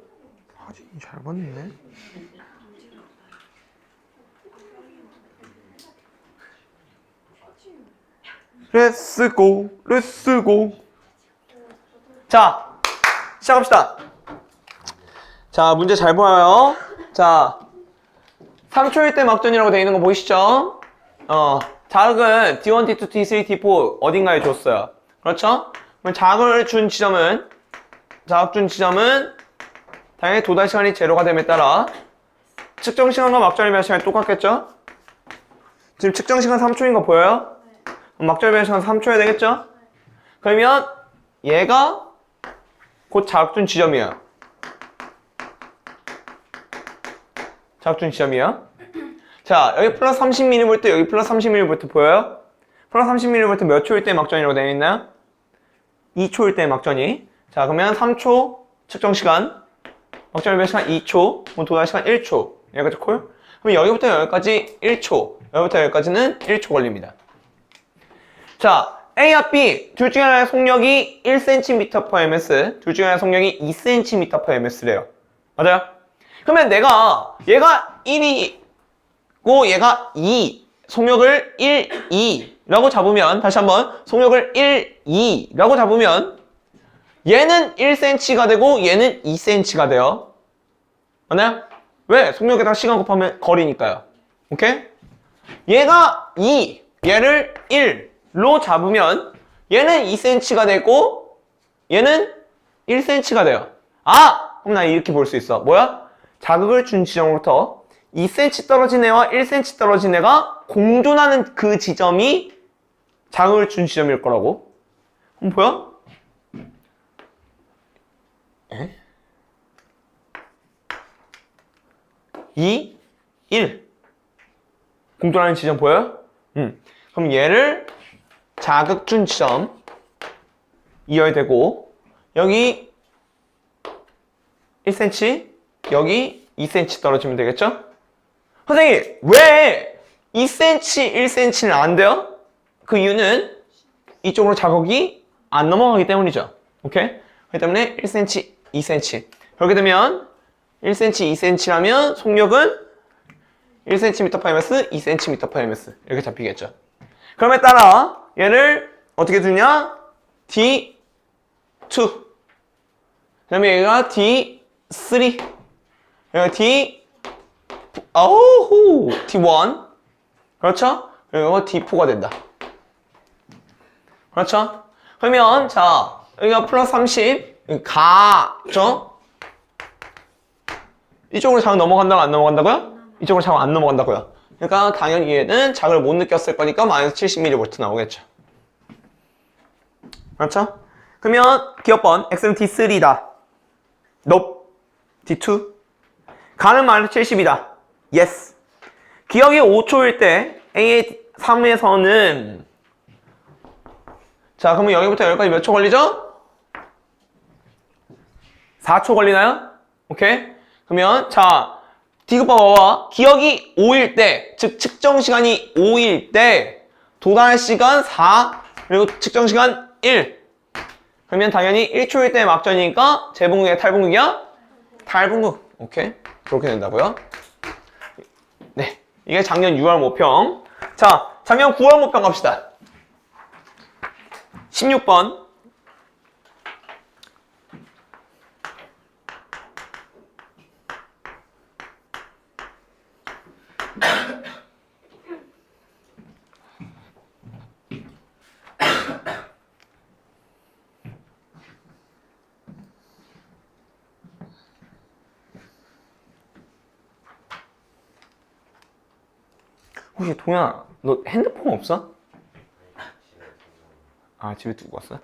사진이 잘 봤네. 렛츠고 렛츠고. 자 시작합시다. 자 문제 잘 보여요. 자 3초일 때 막전이라고 되어 있는 거 보이시죠? 자극은 D1, D2, D3, D4 어딘가에 줬어요. 그렇죠? 그럼 자극을 준 지점은 자극 준 지점은 당연히 도달 시간이 제로가 됨에 따라 측정 시간과 막전의 변 시간이 똑같겠죠? 지금 측정 시간 3초인 거 보여요? 막전의 변 시간 3초여야 되겠죠? 그러면 얘가 곧 자극 준 지점이에요. 자극 준 지점이에요. 자, 여기 플러스 30mV, 여기 플러스 30mV 보여요? 플러스 30mV 몇 초일 때 막전이라고 되어 있나요? 2초일 때 막전이. 자, 그러면 3초 측정 시간, 막전의 변 시간 2초, 도달 시간 1초. 여기까지 콜? 그럼 여기부터 여기까지 1초, 여기부터 여기까지는 1초 걸립니다. 자, A와 B 둘 중에 하나의 속력이 1cm/ms, 둘 중에 하나의 속력이 2cm/ms래요. 맞아요? 그러면 내가 얘가 1이고 얘가 2, 속력을 1, 2라고 잡으면 다시 한번 속력을 1, 2라고 잡으면 얘는 1cm가 되고 얘는 2cm가 돼요. 맞나요? 왜? 속력에다가 시간 곱하면 거리니까요. 오케이? 얘가 2, 얘를 1로 잡으면 얘는 2cm가 되고 얘는 1cm가 돼요. 아! 그럼 나 이렇게 볼 수 있어. 뭐야? 자극을 준 지점으로부터 2cm 떨어진 애와 1cm 떨어진 애가 공존하는 그 지점이 자극을 준 지점일 거라고. 그럼 보여? 에? 2, 1 공존하는 지점 보여요? 그럼 얘를 자극 준 지점 이어야 되고 여기 1cm 여기 2cm 떨어지면 되겠죠? 선생님 왜 2cm, 1cm는 안 돼요? 그 이유는 이쪽으로 자극이 안 넘어가기 때문이죠. 오케이? 그렇기 때문에 1cm, 2cm 그렇게 되면 1cm, 2cm라면 속력은 1cm/ms, 2cm/ms 이렇게 잡히겠죠. 그럼에 따라 얘를 어떻게 두냐? D2 그 다음에 얘가 D3 여기가 D1 그렇죠? 그리고 D4가 된다. 그렇죠? 그러면 자 여기가 플러스 30 가죠? 이쪽으로 자극 넘어간다고 안 넘어간다고요? 이쪽으로 자극 안 넘어간다고요. 그러니까 당연히 얘는 자극을 못 느꼈을 거니까 마이너스 70mV 나오겠죠. 그렇죠? 그러면 기억번 X는 D3다. Nope. D2. 가는 마이너스 70이다. Yes. 기억이 5초일 때 A의 3에서는 자 그러면 여기부터 여기까지 몇 초 걸리죠? 4초 걸리나요? 오케이? 그러면 자 디귿 봐봐. 기억이 5일 때, 즉 측정 시간이 5일 때 도달 시간 4 그리고 측정 시간 1 그러면 당연히 1초일 때 막전이니까 재분극이야 탈분극이야? 탈분극. 오케이? 그렇게 된다고요. 네, 이게 작년 6월 모평. 자, 작년 9월 모평 갑시다. 16번 혹시 동현아 너 핸드폰 없어? 아 집에 두고 왔어?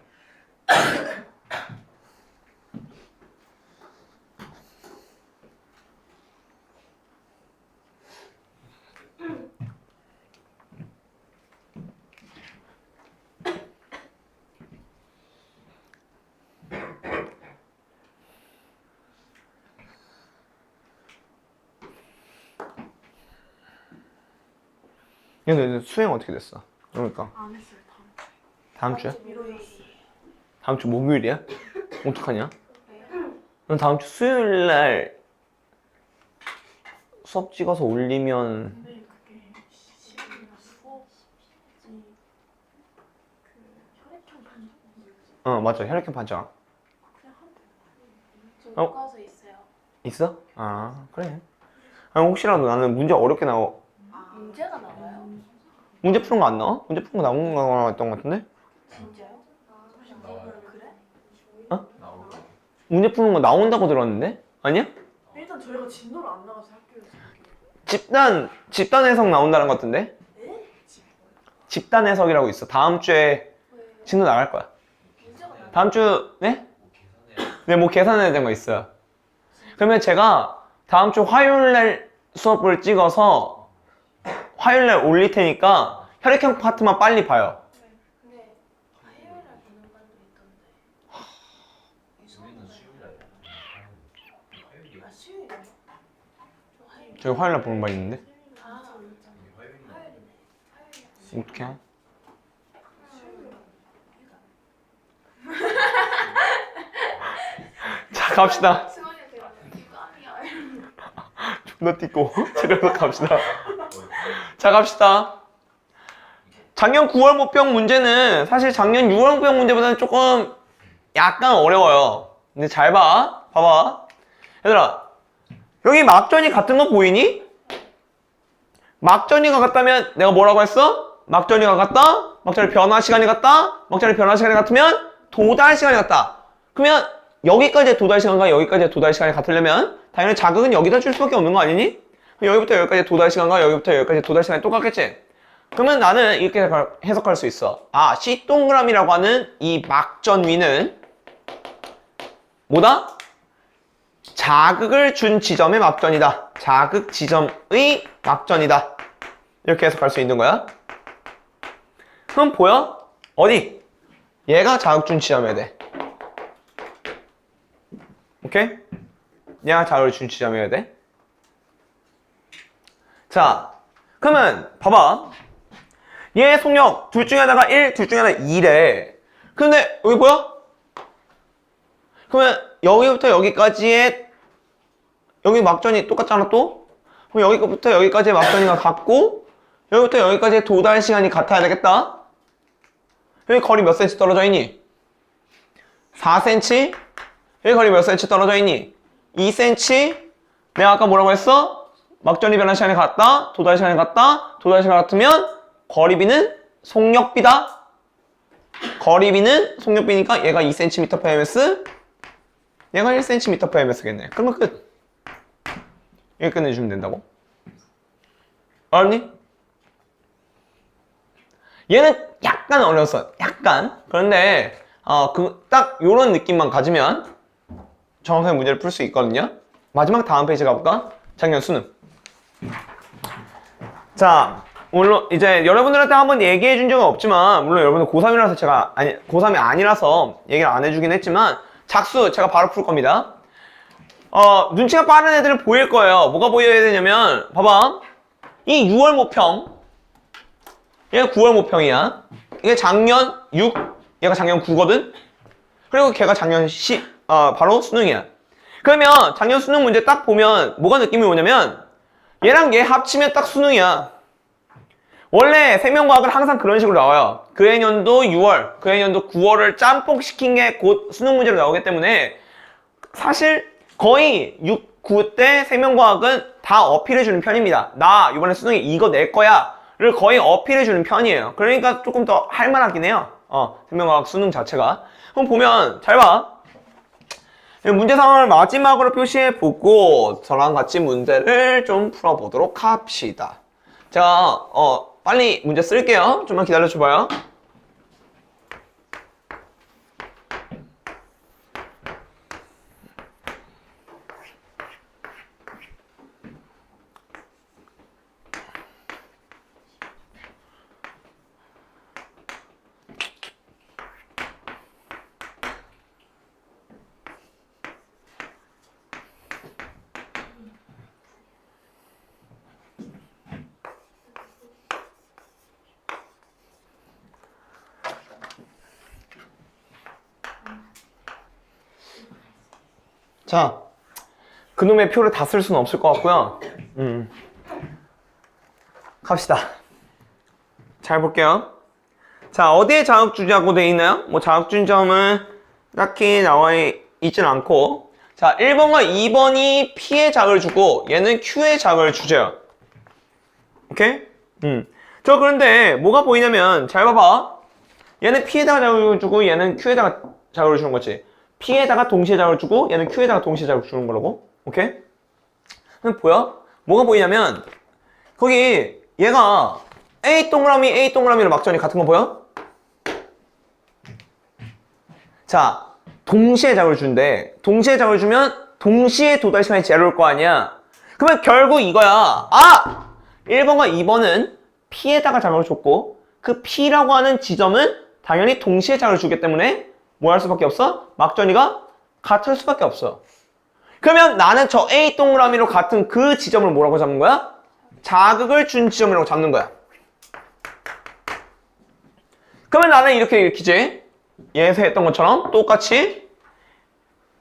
근데 수행 어떻게 됐어? 그러니까 안 했어요. 다음 주야? 일요일. 다음 주 목요일이야? 어떡하냐? 그럼 다음 주 수요일 날 수업 찍어서 올리면 근데 그게 시험이나 수업이 그 혈액형 판정 맞아. 혈액형 판정 그냥 하면 돼요. 저 어? 교과서 있어요. 있어? 아 그래. 아니, 혹시라도 나는 문제 어렵게 나오 문제가 나와요? 문제 푸는 거 안 나와? 문제 푸는 거 나온 거 같던 것 같은데? 진짜요? 그래? 나오고. 문제 푸는 거 나온다고 들었는데? 아니야? 일단 저희가 진도를 안 나가서 학교에서 집단 해석 나온다는 것 같은데? 집단 해석이라고 있어. 다음 주에 진도 나갈 거야. 문제가 나와요? 다음 주, 네? 네, 뭐 계산해야 되는 거 있어요. 그러면 제가 다음 주 화요일 날 수업을 찍어서 화요일 날 올릴 테니까 혈액형 파트만 빨리 봐요. 근데 화요일에 보는 반도 있던데. 우리는 수요일에. 화요일이 아 수요일이요? 저 화요일. 저희 화요일 날 보는 반 있는데? 아 화요일이. 화요일이네. 화요일. 어떻게 해? 자, 갑시다. 승원이 제가 이거 아니야. 존나 띠고. 자, 그래서 갑시다. 자, 갑시다. 작년 9월 모평 문제는 사실 작년 6월 모평 문제보다는 조금 약간 어려워요. 근데 잘 봐. 봐봐. 얘들아, 여기 막전이 같은 거 보이니? 막전이가 같다면 내가 뭐라고 했어? 막전이가 같다? 막전이 변화 시간이 같다? 막전이 변화 시간이 같으면 도달 시간이 같다. 그러면 여기까지의 도달 시간과 여기까지의 도달 시간이 같으려면 당연히 자극은 여기다 줄 수밖에 없는 거 아니니? 여기부터 여기까지의 도달 시간과 여기부터 여기까지의 도달 시간이 똑같겠지? 그러면 나는 이렇게 해석할 수 있어. 아, C 동그라미라고 하는 이 막전 위는 뭐다? 자극을 준 지점의 막전이다. 자극 지점의 막전이다. 이렇게 해석할 수 있는 거야. 그럼 보여? 어디? 얘가 자극 준 지점이어야 돼. 오케이? 얘가 자극을 준 지점이어야 돼. 자, 그러면 봐봐. 얘 속력 둘 중에 하나가 1, 둘 중에 하나가 2래. 근데 여기 보여? 그러면 여기부터 여기까지의 여기 막전이 똑같잖아 또? 그럼 여기부터 여기까지의 막전이가 같고 여기부터 여기까지의 도달 시간이 같아야 되겠다. 여기 거리 몇 cm 떨어져 있니? 4cm? 여기 거리 몇 cm 떨어져 있니? 2cm? 내가 아까 뭐라고 했어? 막전이 변화 시간이 같다. 도달 시간이 같다. 도달 시간 같으면 거리비는 속력비다. 거리비는 속력비니까 얘가 2cm/ms, 얘가 1cm/ms겠네. 그러면 끝. 여기 끝내주면 된다고. 알았니? 얘는 약간 어려웠어. 약간. 그런데 딱 요런 느낌만 가지면 정확하게 문제를 풀 수 있거든요. 마지막 다음 페이지 가볼까? 작년 수능. 자, 물론 이제 여러분들한테 한번 얘기해 준 적은 없지만 물론 여러분들 고3이라서 제가 고3이 아니라서 얘기를 안 해주긴 했지만 작수 제가 바로 풀 겁니다. 눈치가 빠른 애들은 보일 거예요. 뭐가 보여야 되냐면 봐봐. 이 6월 모평 얘가 9월 모평이야. 이게 작년 6, 얘가 작년 9거든. 그리고 걔가 작년 10, 바로 수능이야. 그러면 작년 수능 문제 딱 보면 뭐가 느낌이 오냐면 얘랑 얘 합치면 딱 수능이야. 원래 생명과학은 항상 그런 식으로 나와요. 그 해년도 6월, 그 해년도 9월을 짬뽕시킨 게 곧 수능 문제로 나오기 때문에 사실 거의 6, 9 때 생명과학은 다 어필해주는 편입니다. 나 이번에 수능에 이거 낼 거야 를 거의 어필해주는 편이에요. 그러니까 조금 더 할만하긴 해요. 생명과학 수능 자체가. 그럼 보면 잘 봐. 문제 상황을 마지막으로 표시해보고 저랑 같이 문제를 좀 풀어보도록 합시다. 제가 빨리 문제 쓸게요. 좀만 기다려줘봐요. 자, 그놈의 표를 다 쓸 수는 없을 것 같고요. 갑시다. 잘 볼게요. 자, 어디에 자극주자고 돼 있나요? 뭐 자극주점은 딱히 나와 있진 않고. 자, 1번과 2번이 P에 자극을 주고 얘는 Q에 자극을 주죠. 오케이? 저 그런데 뭐가 보이냐면 잘 봐봐. 얘는 P에다가 자극을 주고 얘는 Q에다가 자극을 주는 거지. P에다가 동시에 자극을 주고 얘는 Q에다가 동시에 자극을 주는 거라고. 오케이? 그럼 보여? 뭐가 보이냐면 거기 얘가 A 동그라미로 막전이 같은 거 보여? 자, 동시에 자극을 준대. 동시에 자극을 주면 동시에 도달 시간이 제로일 거 아니야. 그러면 결국 이거야. 1번과 2번은 P에다가 자극을 줬고 그 P라고 하는 지점은 당연히 동시에 자극을 주기 때문에 뭐 할 수밖에 없어? 막전이가 같을 수밖에 없어. 그러면 나는 저 A 동그라미로 같은 그 지점을 뭐라고 잡는 거야? 자극을 준 지점이라고 잡는 거야. 그러면 나는 이렇게 읽히지? 예에서 했던 것처럼 똑같이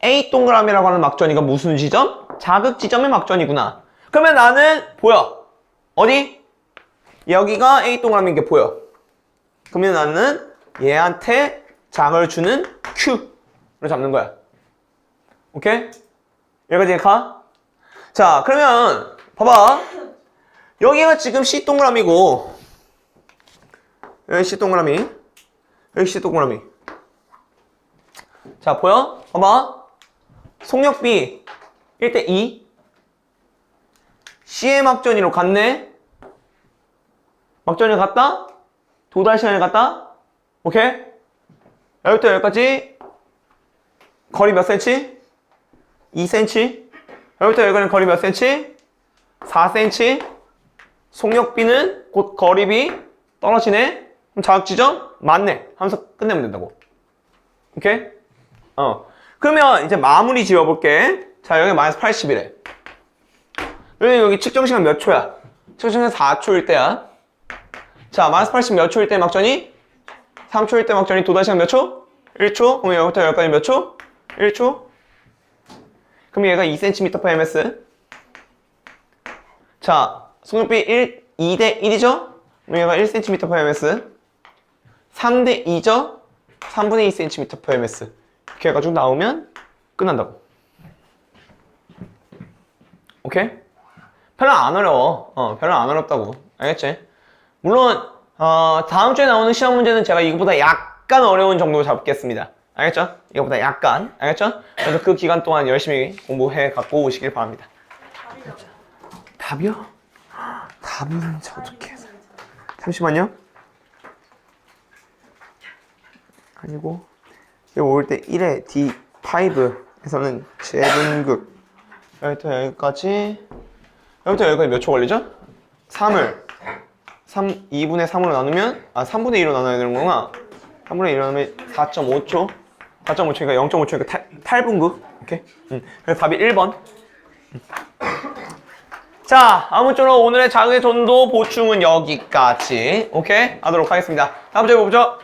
A 동그라미라고 하는 막전이가 무슨 지점? 자극 지점의 막전이구나. 그러면 나는 보여. 어디? 여기가 A 동그라미인 게 보여. 그러면 나는 얘한테 자극을 주는 Q를 잡는 거야. 오케이? 여기까지 가? 자, 그러면 봐봐. 여기가 지금 C 동그라미고 여기 C 동그라미 여기 C 동그라미. 자, 보여? 봐봐. 속력비 1대2 C의 막전이로 갔네. 막전이 갔다? 도달 시간이 갔다? 오케이? 여기부터 여기까지 거리 몇 센치? 2cm. 여기부터 여기까지 거리 몇 센치? 4cm. 속력비는 곧 거리비 떨어지네. 그럼 자극지점 맞네 하면서 끝내면 된다고. 오케이? 그러면 이제 마무리 지어볼게. 자, 여기 마이너스 80이래. 여기 측정시간 몇 초야? 측정시간 4초일 때야. 자, 마이너스 80 몇 초일 때 막전이? 3초일 때 막전이 도달시간 몇 초? 1초. 그럼 여기부터 여기까지 몇 초? 1초. 그럼 얘가 2cm/ms. 자, 속력비 2대 1이죠? 그럼 얘가 1cm/ms. 3대 2죠? 3분의 2cm/ms. 이렇게 해가지고 나오면 끝난다고. 오케이? 별로 안 어려워. 별로 안 어렵다고. 알겠지? 물론 다음 주에 나오는 시험 문제는 제가 이거보다 약간 어려운 정도로 잡겠습니다. 알겠죠? 이거보다 약간. 알겠죠? 그래서 그 기간 동안 열심히 공부해 갖고 오시길 바랍니다. 답이요? 답은 어떻게 해서? 잠시만요. 아니고 여기 올 때 1에 D5에서는 제분극 여기부터 여기까지 몇 초 걸리죠? 2분의 3으로 나누면 3분의 2로 나눠야 되는구나. 3분의 2로 나누면 4.5초 4.5초니까 0.5초니까 탈분극. 오케이? 그래서 답이 1번. 자, 아무쪼록 오늘의 자극의 전도 보충은 여기까지 오케이? 하도록 하겠습니다. 다음 주에 보죠.